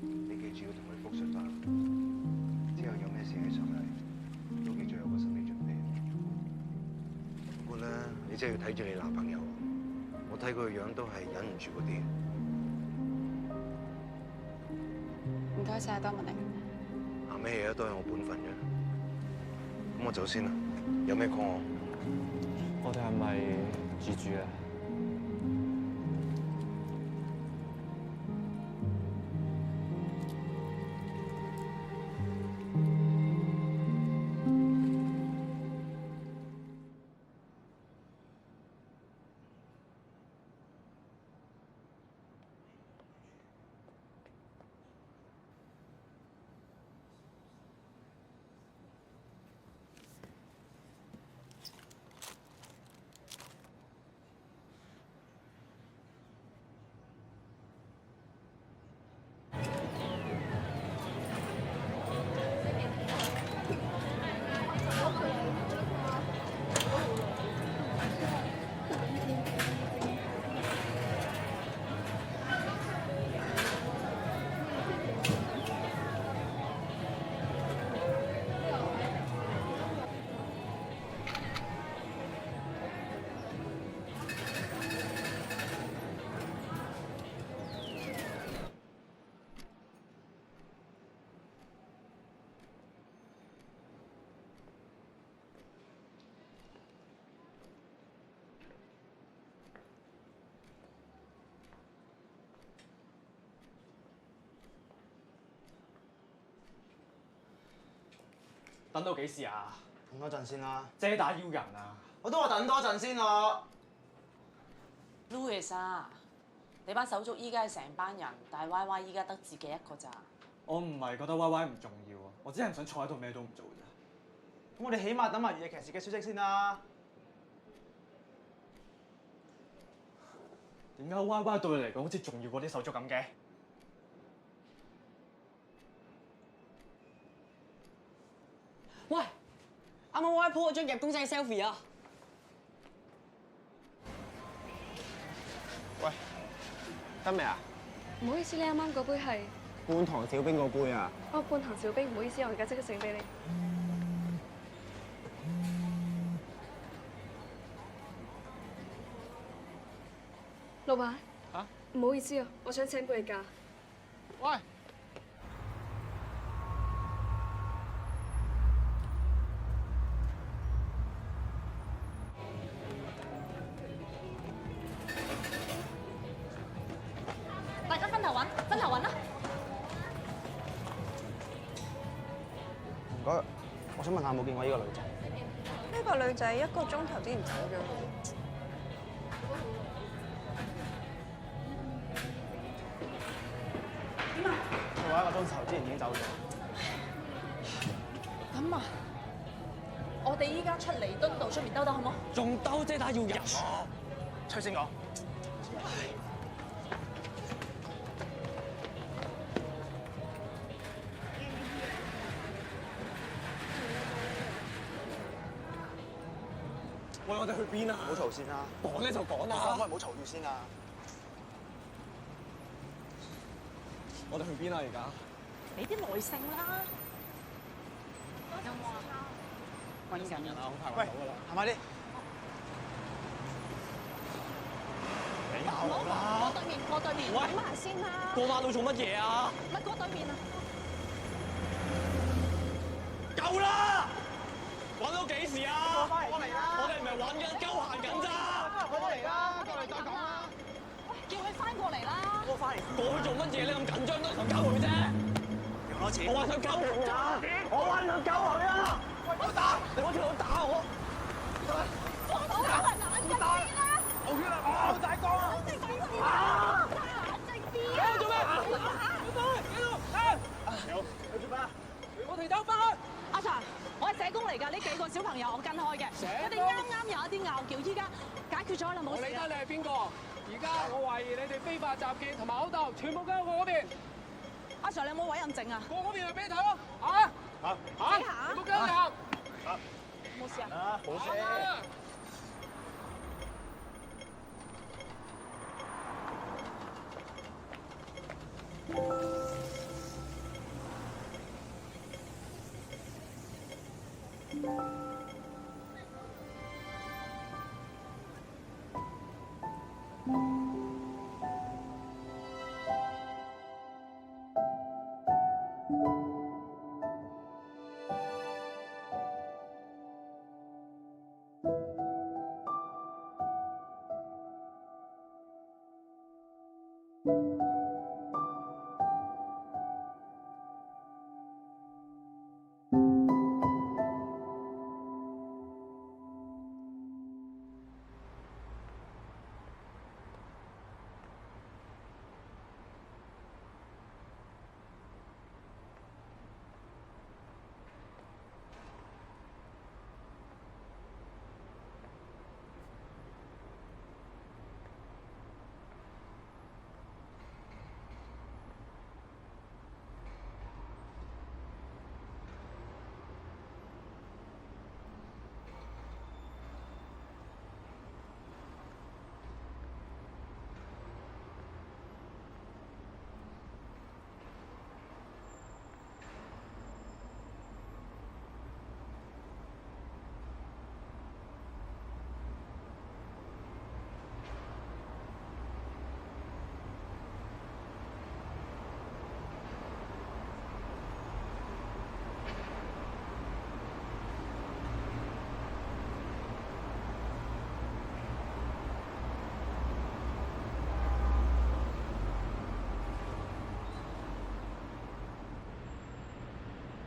你記住要同佢復述翻。之後有咩事起上嚟，都記住有個心理準備。不過咧，你真係要睇住你男朋友，我睇佢個樣都係忍唔住嗰啲。唔該晒，多文寧。行咩嘢都係我本分嘅。咁我走先啦，有咩 call 我？我哋係咪自主啊？等到幾時啊？等多陣先啦。遮打要人啊！我都話等多陣先咯。 Louis 啊，你班手足依家係成班人，但係 Y Y 依家得自己一個咋。我唔係覺得 Y Y 唔重要啊，我只係唔想坐喺度咩都唔做咋。咁我哋起碼等埋夜騎士嘅消息先啦。點解 Y Y 對你嚟講好似重要過啲手足咁嘅？喂，啱啱 Y 鋪嗰張夾公仔 selfie 啊！喂，得未啊？唔好意思，你啱啱嗰杯係半糖小冰個杯啊！哦，半糖少冰，唔好意思，我而家即刻整俾你。老闆，唔好意思啊，我想請杯假。喂！大家分頭揾啦！唔該，我想問下有冇見過呢個女仔？呢個女仔1個鐘頭之前走咗。點啊？佢話1個鐘頭之前已經走咗。咁啊，我哋依家出彌敦道出面兜兜好唔好？仲兜遮打要人啊！吹先講。喂，我哋去邊啊？唔好嘈先啦。講咧就講啦。可唔可以唔好嘈住先啊？我哋去邊啊？而家？俾啲耐性啦。有冇啊？揾緊人啊！好快揾喂到㗎啦。行埋啲。唔好過對面，過對面。喂，等埋先啦。過馬路做乜嘢啊？唔係過對面啊！夠啦！揾到幾時啊？過嚟啦！我哋唔係揾緊，鳩行緊咋？過嚟啦！過嚟再講啦！喂，叫佢翻過嚟啦！我翻嚟。過去做乜嘢？你咁緊張都係想溝佢啫。用多次。我話想溝佢啊！我話想溝佢啊！我打！你攞條佬打我！放手啦！冷靜啲啦！好血啊！好大光啊！冷靜啲啊！做咩？你做咩？我條友翻去。阿 Sir，我係社工嚟㗎，呢幾個小朋友我跟開嘅，佢哋啱有一啲拗撬，依家解決咗啦，冇事啦。我理得你係邊個？而家我懷疑你哋非法集結同埋毆鬥，全部交我嗰邊。阿 Sir，你有冇委任證啊？我嗰邊咪俾你睇咯。嚇！有冇跟入？冇事啊？啊，冇事。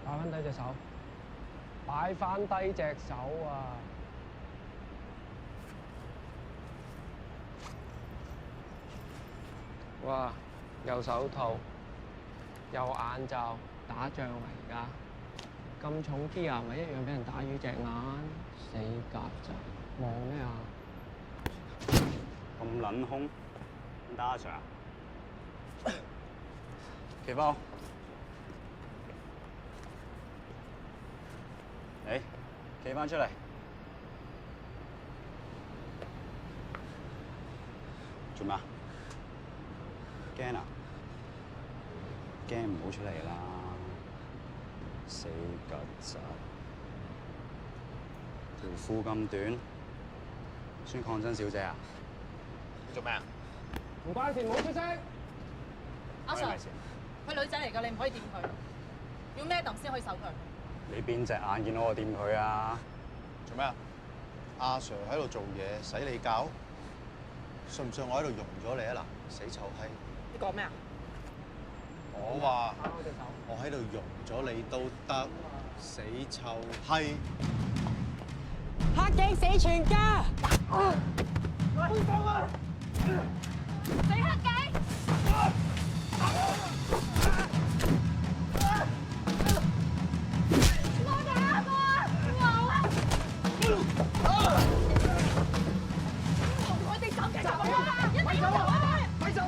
擺翻低隻手，擺擺翻低隻手啊！哇！有手套，有眼罩，打仗啊而家！咁重 gear 啊，咪一樣俾人打瘀隻眼，死曱甴！望咩啊？咁撚兇，打阿 Sir 啊？奇峰，嚟，企翻出嚟。做咩啊？驚啊？驚唔好出嚟啦！死曱甴，條褲咁短，孫抗真小姐啊？你做咩啊？唔關事，唔好出聲。阿 Sir，佢女仔嚟㗎，你唔可以掂佢。要咩揼先可以手佢？你邊隻眼見到我掂佢啊？做咩啊？阿 Sir 喺度做嘢，使你教？信唔信我喺度容咗你啊？嗱，死臭閪！你講咩啊？我話我喺度容咗你都得，死臭閪！黑警死全家！開放啊！死黑警！我哋啊！我哋走嘅走啊！一定要走啊！快走！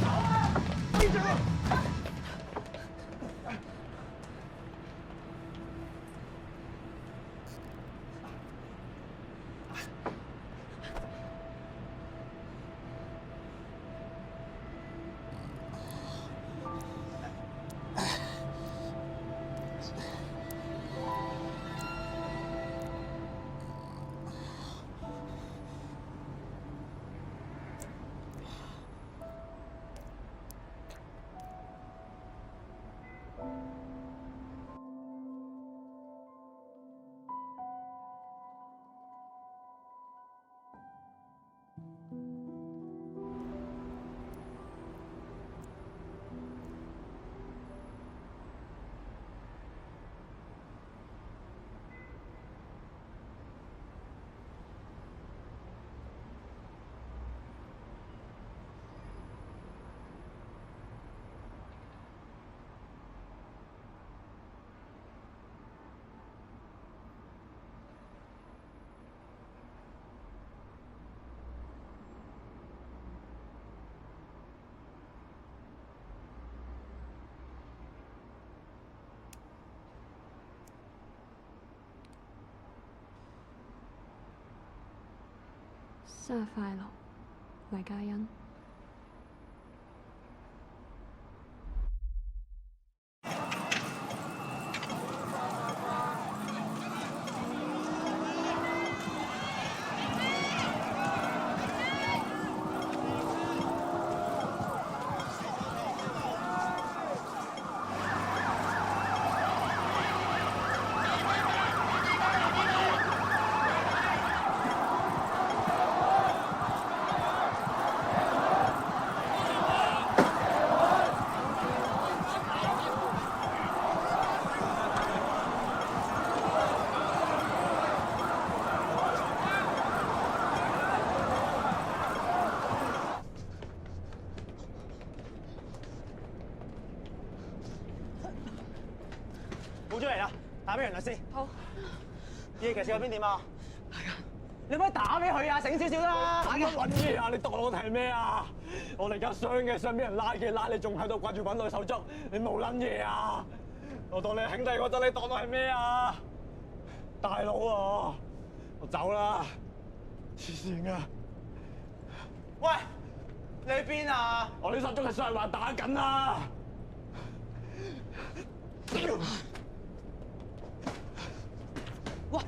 走啊！快走！生日快樂，黎嘉欣。報咗嚟啦，打俾楊律師。好。夜騎士嗰邊點啊？係啊。你可唔可以打俾佢啊？醒少少啦。乜撚嘢啊？你當我係咩啊？我哋而家傷嘅傷，俾人拉嘅拉，你仲喺度掛住揾女手足，你冇撚嘢啊？我當你係兄弟嗰陣，你當我係咩啊？大佬啊，我走啦！黐線㗎！喂，你喺邊啊？我啲手足係上環打緊啊！喂，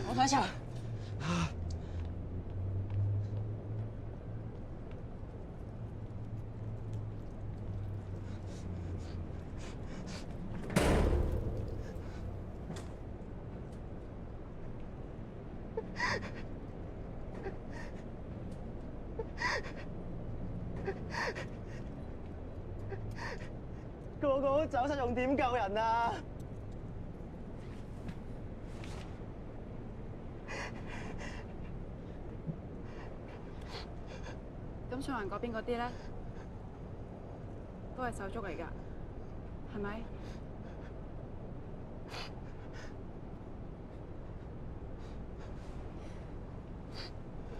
我睇場。個個都走晒，仲點救人啊？上環嗰邊嗰啲咧，都係手足嚟㗎，係咪？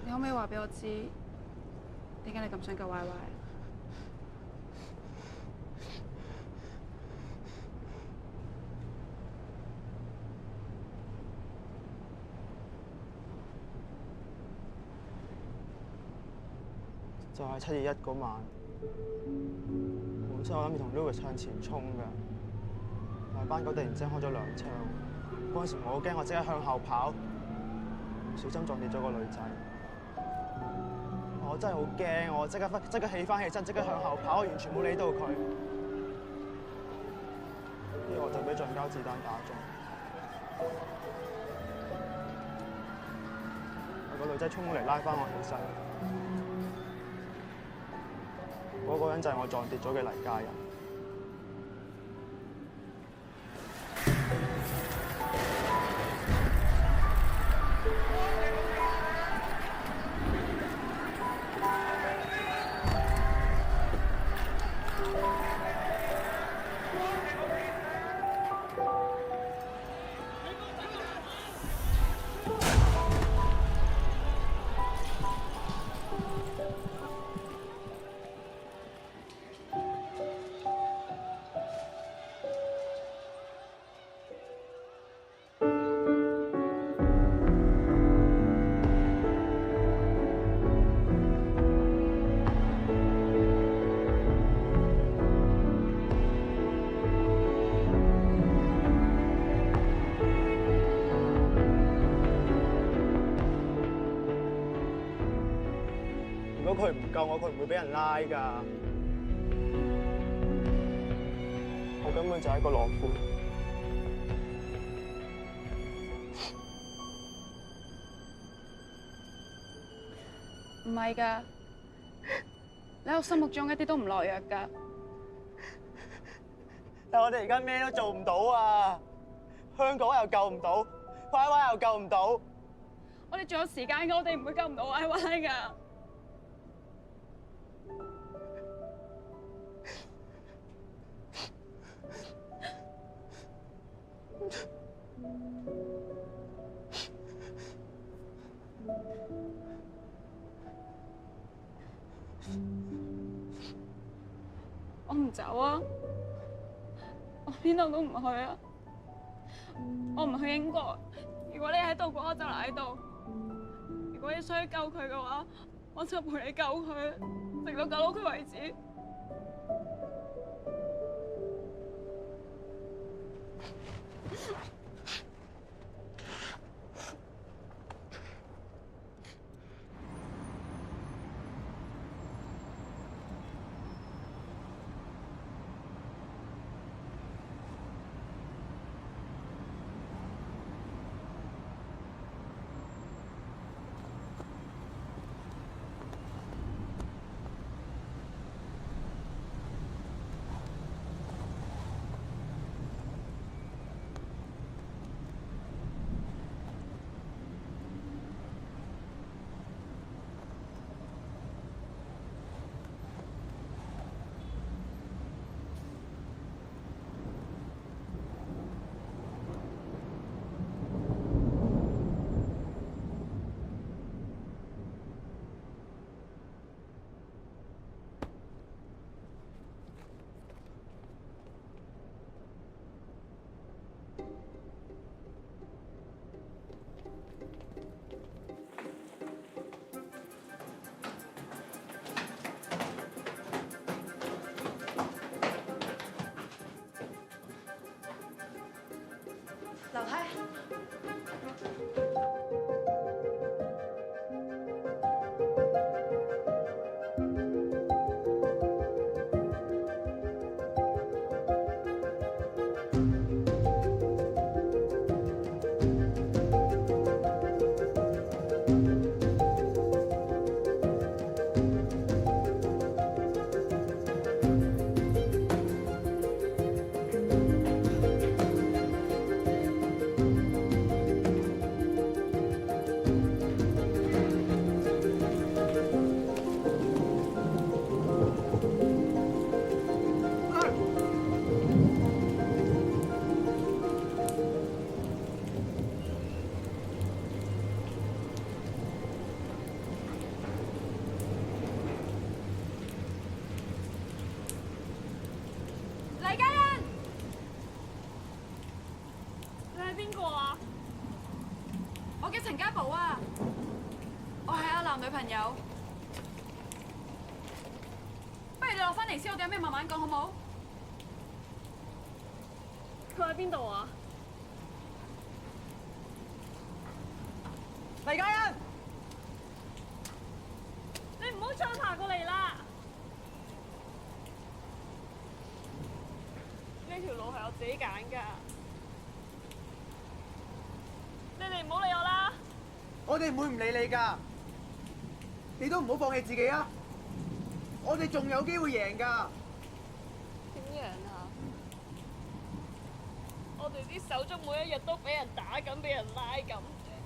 你可唔可以話俾我知，點解你咁想救 Y Y？就係7月1嗰晚，本身我諗住同 Louis 向前衝㗎，但係班狗突然之間開咗2槍，嗰陣時我好驚，我即刻向後跑，唔小心撞跌咗個女仔。我真係好驚，我即刻起翻起身，即刻向後跑，我完全冇理到佢。跟住我就俾橡膠子彈打中。個女仔衝過嚟拉翻我起身。嗰個人就係我撞跌咗嘅黎家人。如果佢唔救我，佢唔會俾人拉㗎。我根本就係一個懦夫。唔係㗎，你喺我心目中一啲都唔懦弱㗎。但我哋而家咩都做唔到啊！香港又救唔到 ，Y Y 又救唔到。我哋仲有時間㗎，我哋唔會救唔到 Y Y 㗎。我唔走啊！我邊度都唔去啊！我唔去英國。如果你喺度嘅話，我就留喺度。如果你需要救佢嘅話，我就陪你救佢，直到救到佢為止。我叫陳家寶啊，我係阿男女朋友。不如你落翻嚟先，我哋有咩慢慢講好冇？佢喺邊度啊？黎嘉欣，你唔好再爬過嚟啦！呢條路係我自己揀㗎，你哋唔好理我啦！我哋唔會唔理你㗎，你都唔好放棄自己啊！我哋仲有機會贏㗎。點贏啊？我哋啲手足每一日都俾人打緊，俾人拉緊，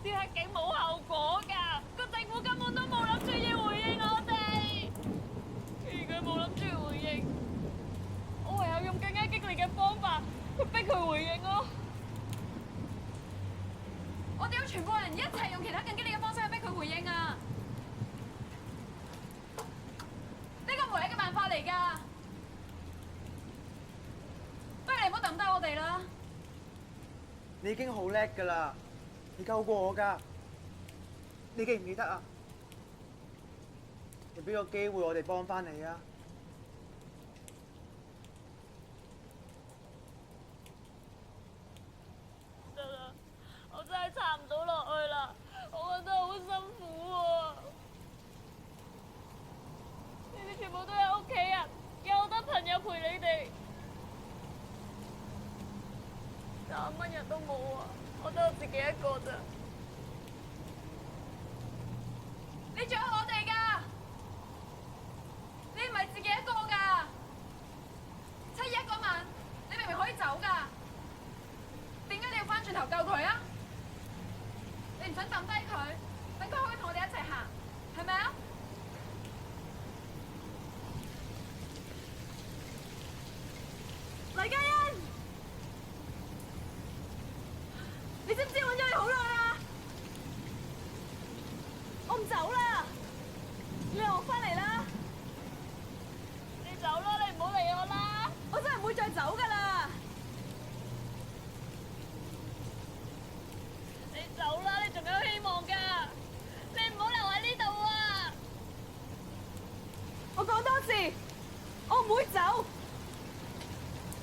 啲黑警冇後果㗎，個政府根本都冇諗住要回應我哋。既然佢冇諗住回應，我唯有用更加激烈嘅方法去逼佢回應咯。我哋要全部人一齊用其他更激烈嘅方式去逼佢回應啊！呢個唯一嘅辦法嚟㗎，不如你唔好抌低我哋啦！你已經好叻㗎啦，你救過我㗎，你記唔記得啊？你俾個機會我哋幫翻你啊！得啦，我真係撐唔到落去啦，我覺得好辛苦喎。你哋全部都有屋企人，有好多朋友陪你哋，但我乜人都冇啊，我得我自己一個咋。你仲有我哋㗎，你唔係自己一個㗎。721嗰晚，你明明可以走㗎，點解你要翻轉頭救佢啊？你唔想抌低佢，等佢可以同我哋一齊行，係咪啊？黎嘉欣，你知唔知揾咗你好耐啊？我唔走啦，你讓我翻嚟啦！你走啦，你唔好理我啦！我真係唔會再走噶啦！你走啦，你仲有希望噶！你唔好留喺呢度啊！我講多次，我唔會走。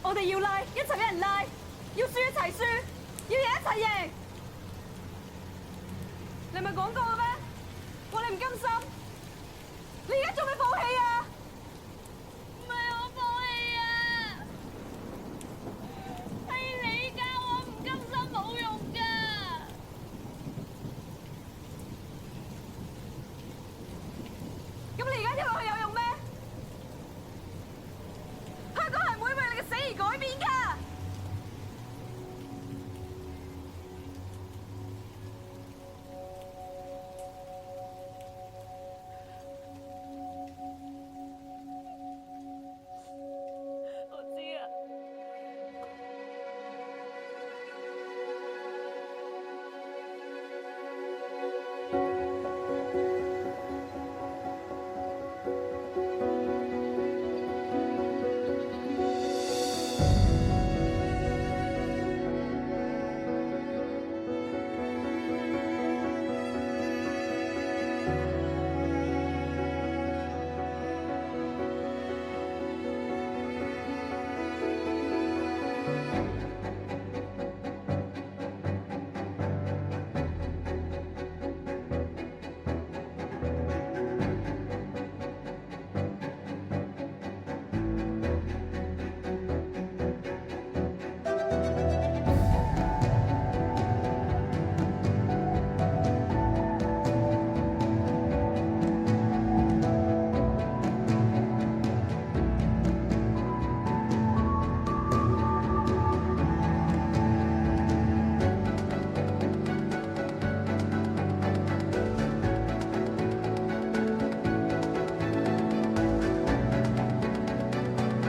我哋要拉，一齊俾人拉；要輸一齊輸，要贏一齊贏。你咪講過嘅咩？話你唔甘心，你而家仲未放棄？